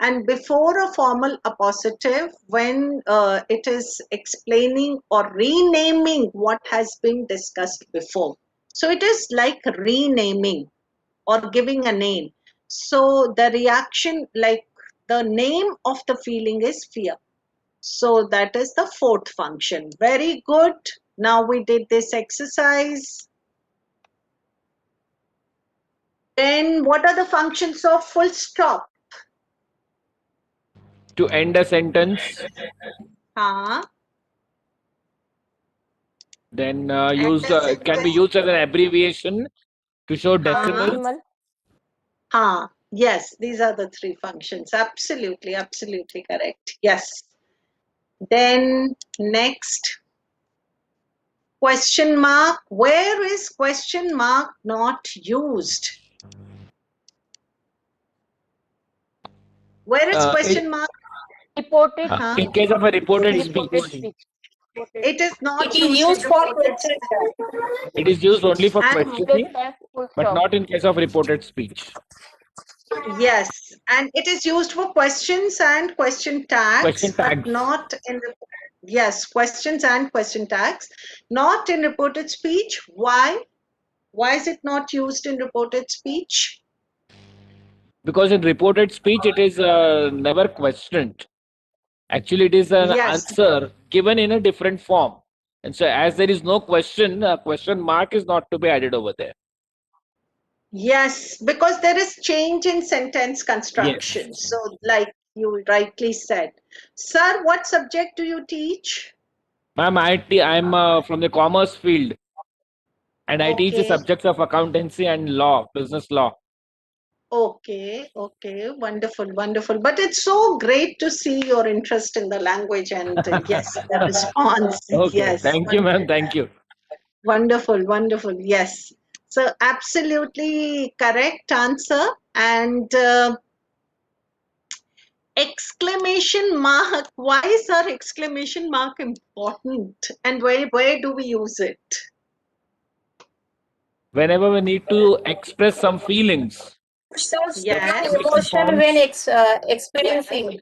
And before a formal appositive, when it is explaining or renaming what has been discussed before. So it is like renaming or giving a name. So the reaction, like the name of the feeling is fear. So that is the fourth function. Very good. Now we did this exercise. Then what are the functions of full stop? To end a sentence, then it can be used as an abbreviation to show decimal. Yes, these are the three functions. Absolutely, absolutely correct. Yes. Then next, question mark. Where is question mark not used? Where is Uh, question mark? Reported Huh? in case of a reported reported speech, speech. It is not It is used in used for reported question speech. tag. it is used only for And questioning, Full but stop. not in case of reported speech. yes, and it is used for questions and question tags, Question but tags. not in the yes, questions and question tags, not in reported speech. Why? Why is it not used in reported speech? Because in reported speech, it is never questioned. Actually, it is an Yes, answer given in a different form. And so, as there is no question, a question mark is not to be added over there. yes, because there is change in sentence construction. Yes. So, like you rightly said. Sir, what subject do you teach? Ma'am, I'm from the commerce field and I teach the Okay, subjects of accountancy and law, business law. okay, okay, wonderful, wonderful. But it's so great to see your interest in the language and yes, the response. Okay. Yes, Thank you, ma'am. Thank you. wonderful, wonderful. Yes. So, absolutely correct answer. And exclamation mark. Why is our exclamation mark important? And where do we use it? Whenever we need to express some feelings, Shows Yes. emotion when experiencing.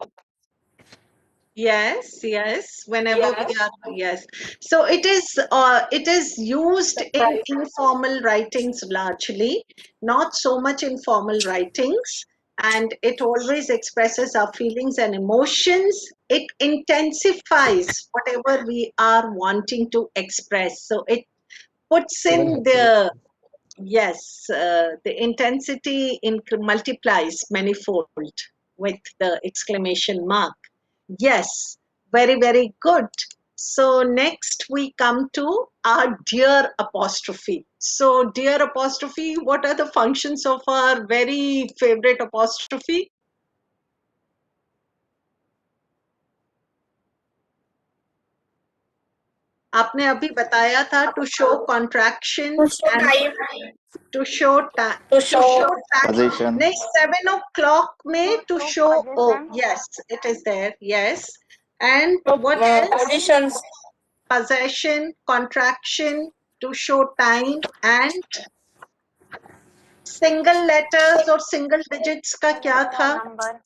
Yes, yes. Whenever we are, yes. So it is used in informal writings largely, not so much in formal writings, and it always expresses our feelings and emotions. It intensifies whatever we are wanting to express. So it puts in the yes, the intensity multiplies manifold with the exclamation mark. Yes, very, very good. So next we come to our dear apostrophe. So dear apostrophe, what are the functions of our very favorite apostrophe? आपने अभी बताया था to show contraction To show and time. to show time. To To show show time. Position. Next 7 o'clock में to show. Oh position. yes, it is there. Yes, and what else? positions. Possession, contraction, to show time, and single letters or single digits का क्या था? Number.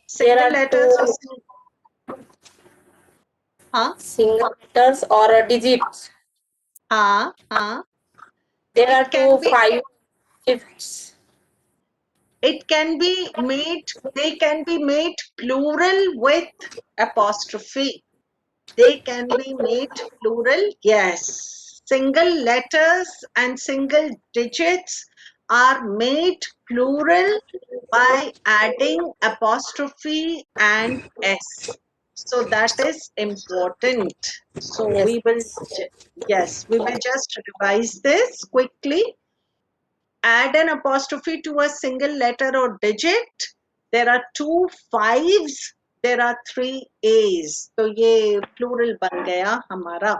Single There are letters or two हाँ single letters or digits. हाँ हाँ. There It are can two be five digits. it can be made. They can be made plural with apostrophe. They can be made plural. Yes. Single letters and single digits are made plural by adding apostrophe and s. So that is important. So Yes. yes, we will just revise this quickly. Add an apostrophe to a single letter or digit. There are 2 5s. There are 3 A's. तो ये plural बन गया हमारा.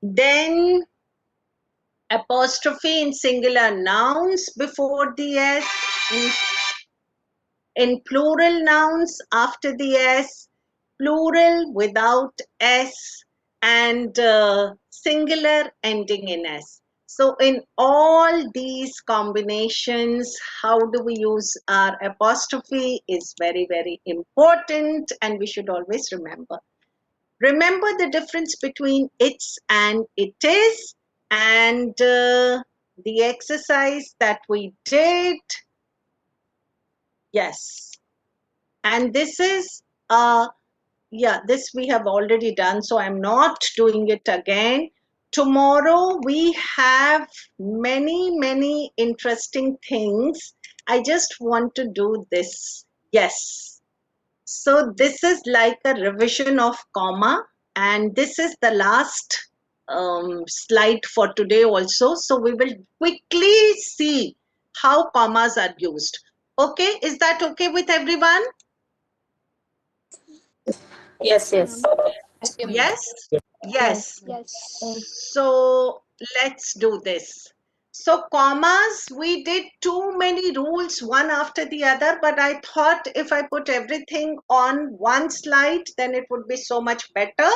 Then apostrophe in singular nouns before the S. In plural nouns after the S. Plural without S. And singular ending in S. So in all these combinations, how do we use our apostrophe is very, very important and we should always remember. Remember the difference between it's and it is, and the exercise that we did. Yes. And this is yeah, this we have already done, so I'm not doing it again. Tomorrow we have many interesting things. I just want to do this. Yes. So this is like a revision of comma, and this is the last slide for today also. So we will quickly see how commas are used. Okay, is that okay with everyone? Yes, yes. Yes? Yes. Yes. So let's do this. So commas, we did too many rules one after the other, but I thought if I put everything on one slide, then it would be so much better.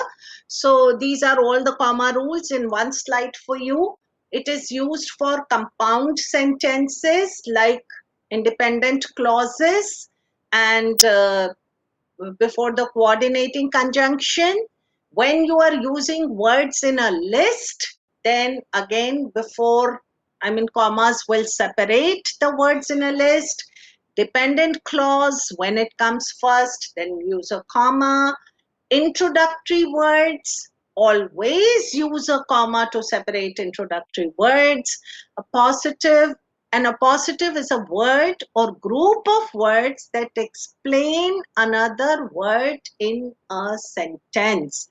So these are all the comma rules in one slide for you. It is used for compound sentences like independent clauses and before the coordinating conjunction. When you are using words in a list, then again before, commas will separate the words in a list. Dependent clause, when it comes first, then use a comma. Introductory words, always use a comma to separate introductory words. An appositive is a word or group of words that explain another word in a sentence.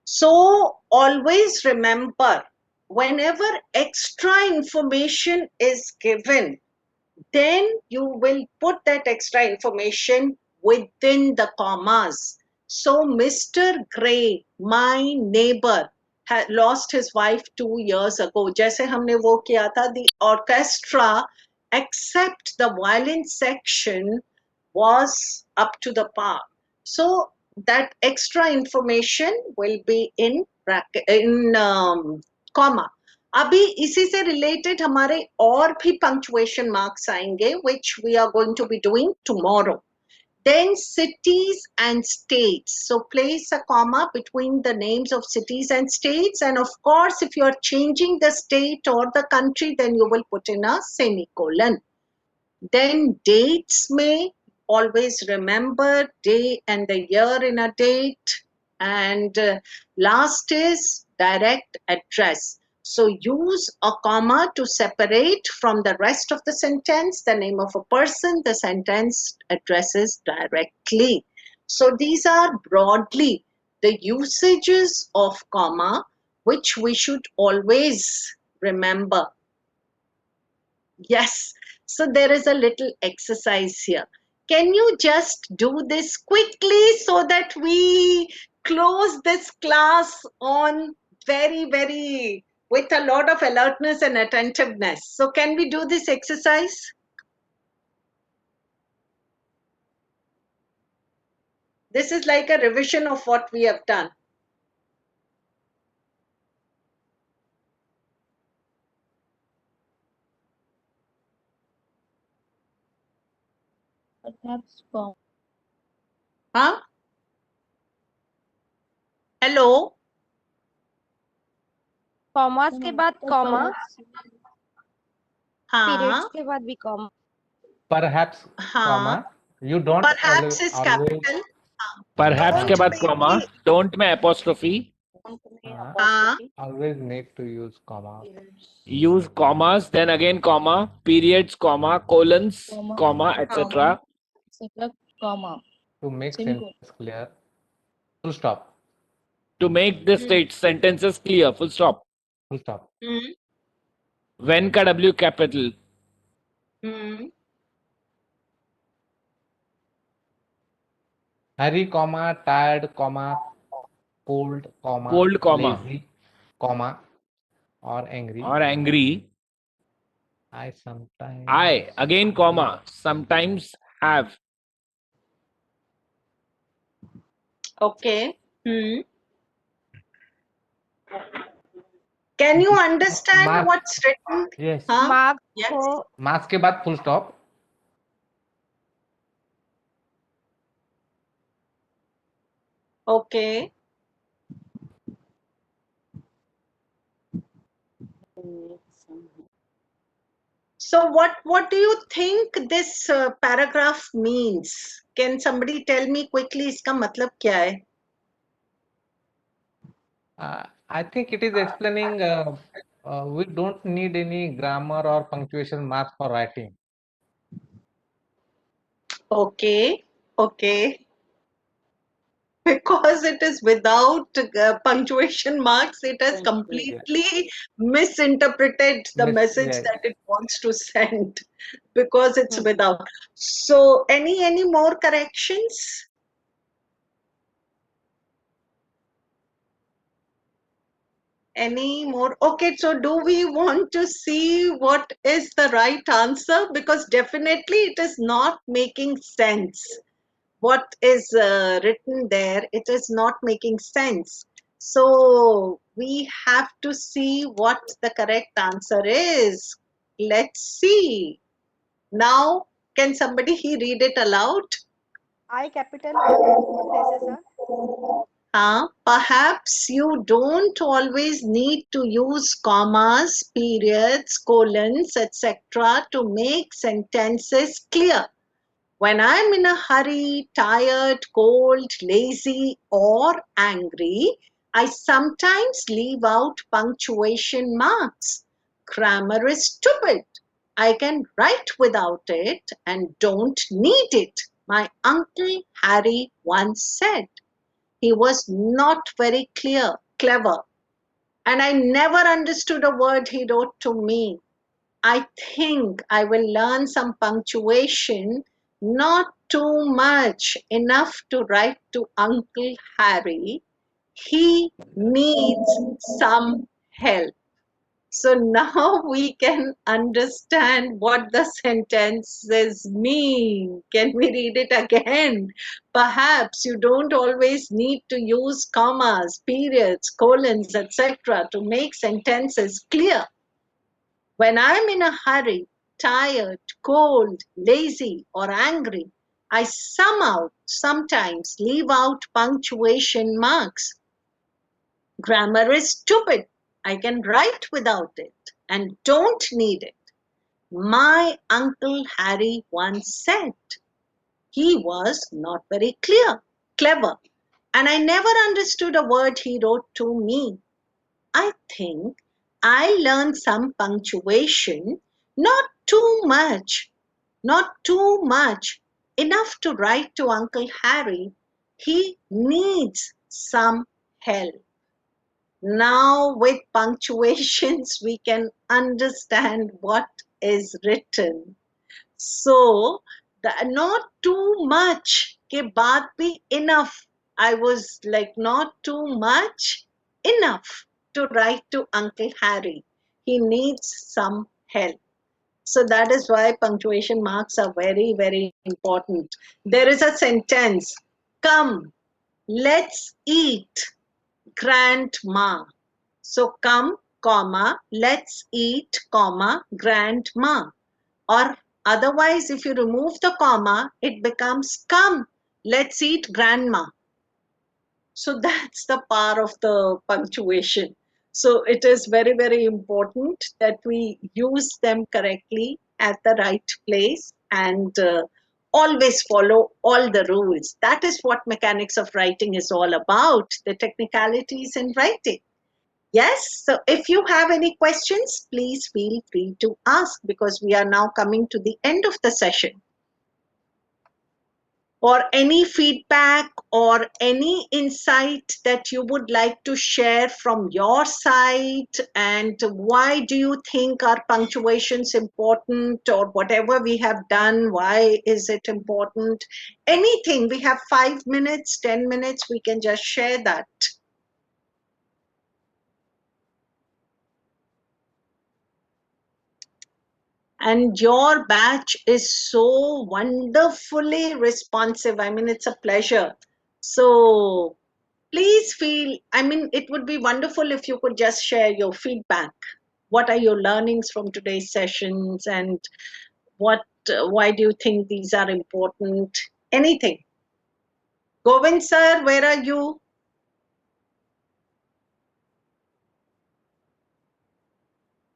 So always remember, whenever extra information is given, then you will put that extra information within the commas. So Mr. Gray, my neighbor, had lost his wife 2 years ago. जैसे हमने वो किया था, the orchestra, except the violin section, was up to the par. So that extra information will be in comma. अभी इसी से related हमारे और भी पंक्चुएशन मार्क्स आएंगे which we are going to be doing tomorrow. Then cities and states. So place a comma between the names of cities and states, and of course if you are changing the state or the country, then you will put in a semicolon. Then dates may always remember day and the year in a date. And last is direct address. So use a comma to separate from the rest of the sentence the name of a person the sentence addresses directly. So these are broadly the usages of comma which we should always remember. Yes, so there is a little exercise here. Can you just do this quickly so that we close this class on with a lot of alertness and attentiveness? So can we do this exercise? This is like a revision of what we have done. Perhaps comma. Huh? Hello? Commas के बाद comma, हाँ, periods के बाद भी comma. Perhaps, हाँ, comma. You don't perhaps is always capital. Perhaps Don't के बाद maybe. comma. Don't में apostrophe. हाँ, always need to use comma. Use commas, then again comma, periods, comma, colons, comma, etc. etc. comma. To make Semicolon. sentence clear. Full stop. To make the sentences clear. Full stop. Full stop. When का W capital. Hurry, comma, tired, comma, cold, comma, Cold, comma. lazy, comma, or angry. Or angry. I sometimes. I, again comma, sometimes have. okay. Can you understand Mark. what's written? Yes. Huh? Mark Yes. को Mask के बाद full stop. Okay. So what do you think this paragraph means? Can somebody tell me quickly इसका मतलब क्या है? I think it is explaining we don't need any grammar or punctuation marks for writing. Okay. Okay. Because it is without punctuation marks, it has completely misinterpreted the message yes. that it wants to send because it's without. So any more corrections? Any more? Okay, so do we want to see what is the right answer? Because definitely it is not making sense. What is written there, it is not making sense. So we have to see what the correct answer is. Let's see. Now, can somebody read it aloud? I capital or places, sir. Perhaps you don't always need to use commas, periods, colons, etc. to make sentences clear. When I'm in a hurry, tired, cold, lazy, or angry, I sometimes leave out punctuation marks. Grammar is stupid. I can write without it and don't need it. My Uncle Harry once said. He was not very clever, and I never understood a word he wrote to me. I think I will learn some punctuation, not too much, enough to write to Uncle Harry. He needs some help. So now we can understand what the sentences mean. Can we read it again? Perhaps you don't always need to use commas, periods, colons, etc. to make sentences clear. When I'm in a hurry, tired, cold, lazy, or angry, I sometimes leave out punctuation marks. Grammar is stupid. I can write without it and don't need it. My Uncle Harry once said. He was not very clever, and I never understood a word he wrote to me. I think I learned some punctuation, not too much, enough to write to Uncle Harry. He needs some help. Now, with punctuations, we can understand what is written. So, not too much के बाद भी enough. I was like, not too much, enough to write to Uncle Harry. He needs some help. So that is why punctuation marks are very, very important. There is a sentence, come, let's eat, grandma. So come, comma, let's eat, comma, grandma. Or otherwise, if you remove the comma, it becomes come, let's eat grandma. So that's the power of the punctuation. So it is very, very important that we use them correctly at the right place and always follow all the rules. That is what mechanics of writing is all about, the technicalities in writing. Yes, so if you have any questions, please feel free to ask because we are now coming to the end of the session. Or any feedback or any insight that you would like to share from your side, and why do you think are punctuations important, or whatever we have done, why is it important? Anything, we have 5 minutes, 10 minutes, we can just share that. And your batch is so wonderfully responsive. I mean, it's a pleasure. So please feel, I mean, it would be wonderful if you could just share your feedback. What are your learnings from today's sessions, and why do you think these are important? Anything. Govind sir, where are you?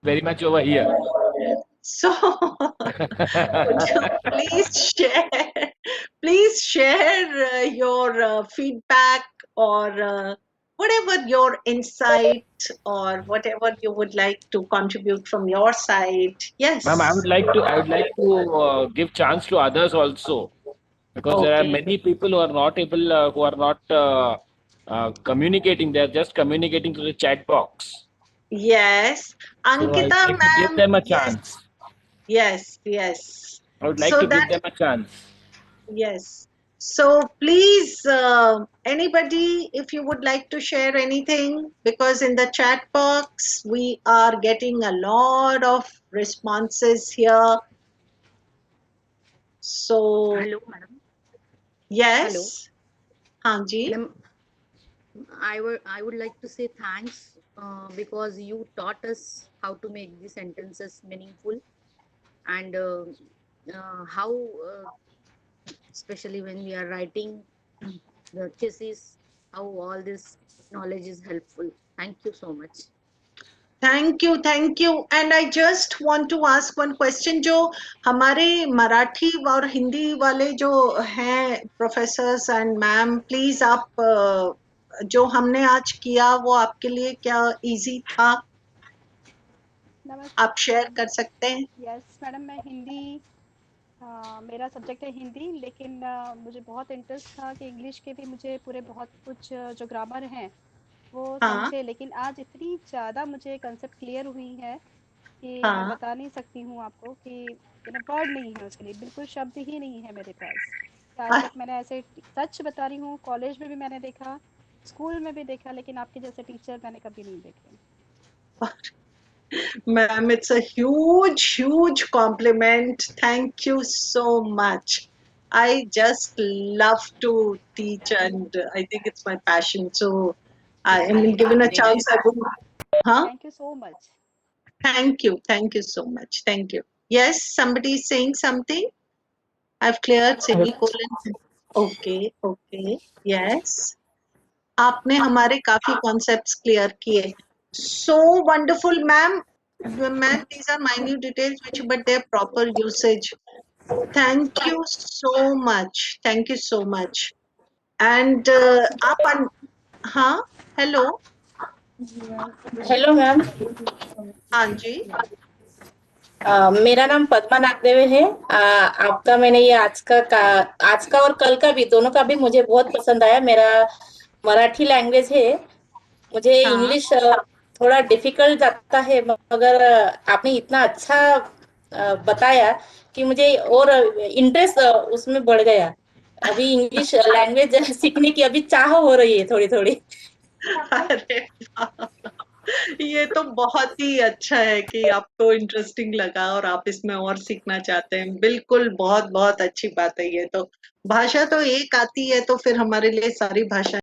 Very much over here. So would you please share your feedback or whatever your insight or whatever you would like to contribute from your side. Yes. Ma'am, I would like to give chance to others also, because there are Okay. many people who are not able, who are not communicating. They are just communicating to the chat box. Yes. So I would Ankita like to give ma'am. them a Yes. chance. Yes. Yes. I would like So to give that, them a chance. yes. So please, anybody, if you would like to share anything, because in the chat box we are getting a lot of responses here. So Hello, madam. yes, Hello. Hanji. Madam, I would like to say thanks because you taught us how to make the sentences meaningful and how, especially when we are writing the thesis, how all this knowledge is helpful. Thank you so much. Thank you, thank you. And I just want to ask one question. जो हमारे मराठी और हिंदी वाले जो हैं professors and ma'am, please आप जो हमने आज किया वो आपके लिए क्या इजी था, नमस्ते. आप शेयर कर सकते हैं? यस मैडम, मैं हिंदी, मेरा सब्जेक्ट है हिंदी, लेकिन मुझे बहुत इंटरेस्ट था कि इंग्लिश के भी मुझे पूरे बहुत कुछ जो ग्रामर हैं वो हाँ समझे, लेकिन आज इतनी ज़्यादा मुझे कंसेप्ट क्लियर हुई है कि मैं हाँ. बता नहीं सकती हूँ आपको कि वर्ड नहीं है उसके लिए, बिल्कुल शब्द ही नहीं है मेरे पास. कि आज तक मैंने ऐसे, सच बता रही हूँ, कॉलेज में भी मैंने देखा, स्कूल में भी देखा, लेकिन आपके जैसे टीचर मैंने कभी नहीं देखे. Ma'am, it's a huge, huge compliment. Thank you so much. I just love to teach, and I think it's my passion. So, I mean, given a chance, I would. Huh? Thank you so much. Thank you. Thank you so much. Thank you. Yes, somebody is saying something. I've cleared semicolon. Okay, okay. Yes. आपने हमारे काफी concepts clear किए. So wonderful, ma'am. Ma'am, these are minute details which, but their proper usage. Thank you so much. Thank you so much. And आप हाँ, hello. Hello ma'am. हाँ जी. मेरा नाम पद्मा नागदेवे है. आपका मैंने ये आज का और कल का भी, दोनों का भी मुझे बहुत पसंद आया. मेरा मराठी लैंग्वेज है, मुझे हाँ. इंग्लिश थोड़ा डिफिकल्ट जाता है, मगर आपने इतना अच्छा बताया कि मुझे और इंटरेस्ट उसमें बढ़ गया. अभी इंग्लिश लैंग्वेज सीखने की अभी चाह हो रही है थोड़ी थोड़ी. अरे वाह! ये तो बहुत ही अच्छा है कि आपको इंटरेस्टिंग लगा और आप इसमें और सीखना चाहते हैं. बिल्कुल, बहुत बहुत अच्छी बात है ये तो. भाषा तो एक आती है तो फिर हमारे लिए सारी भाषा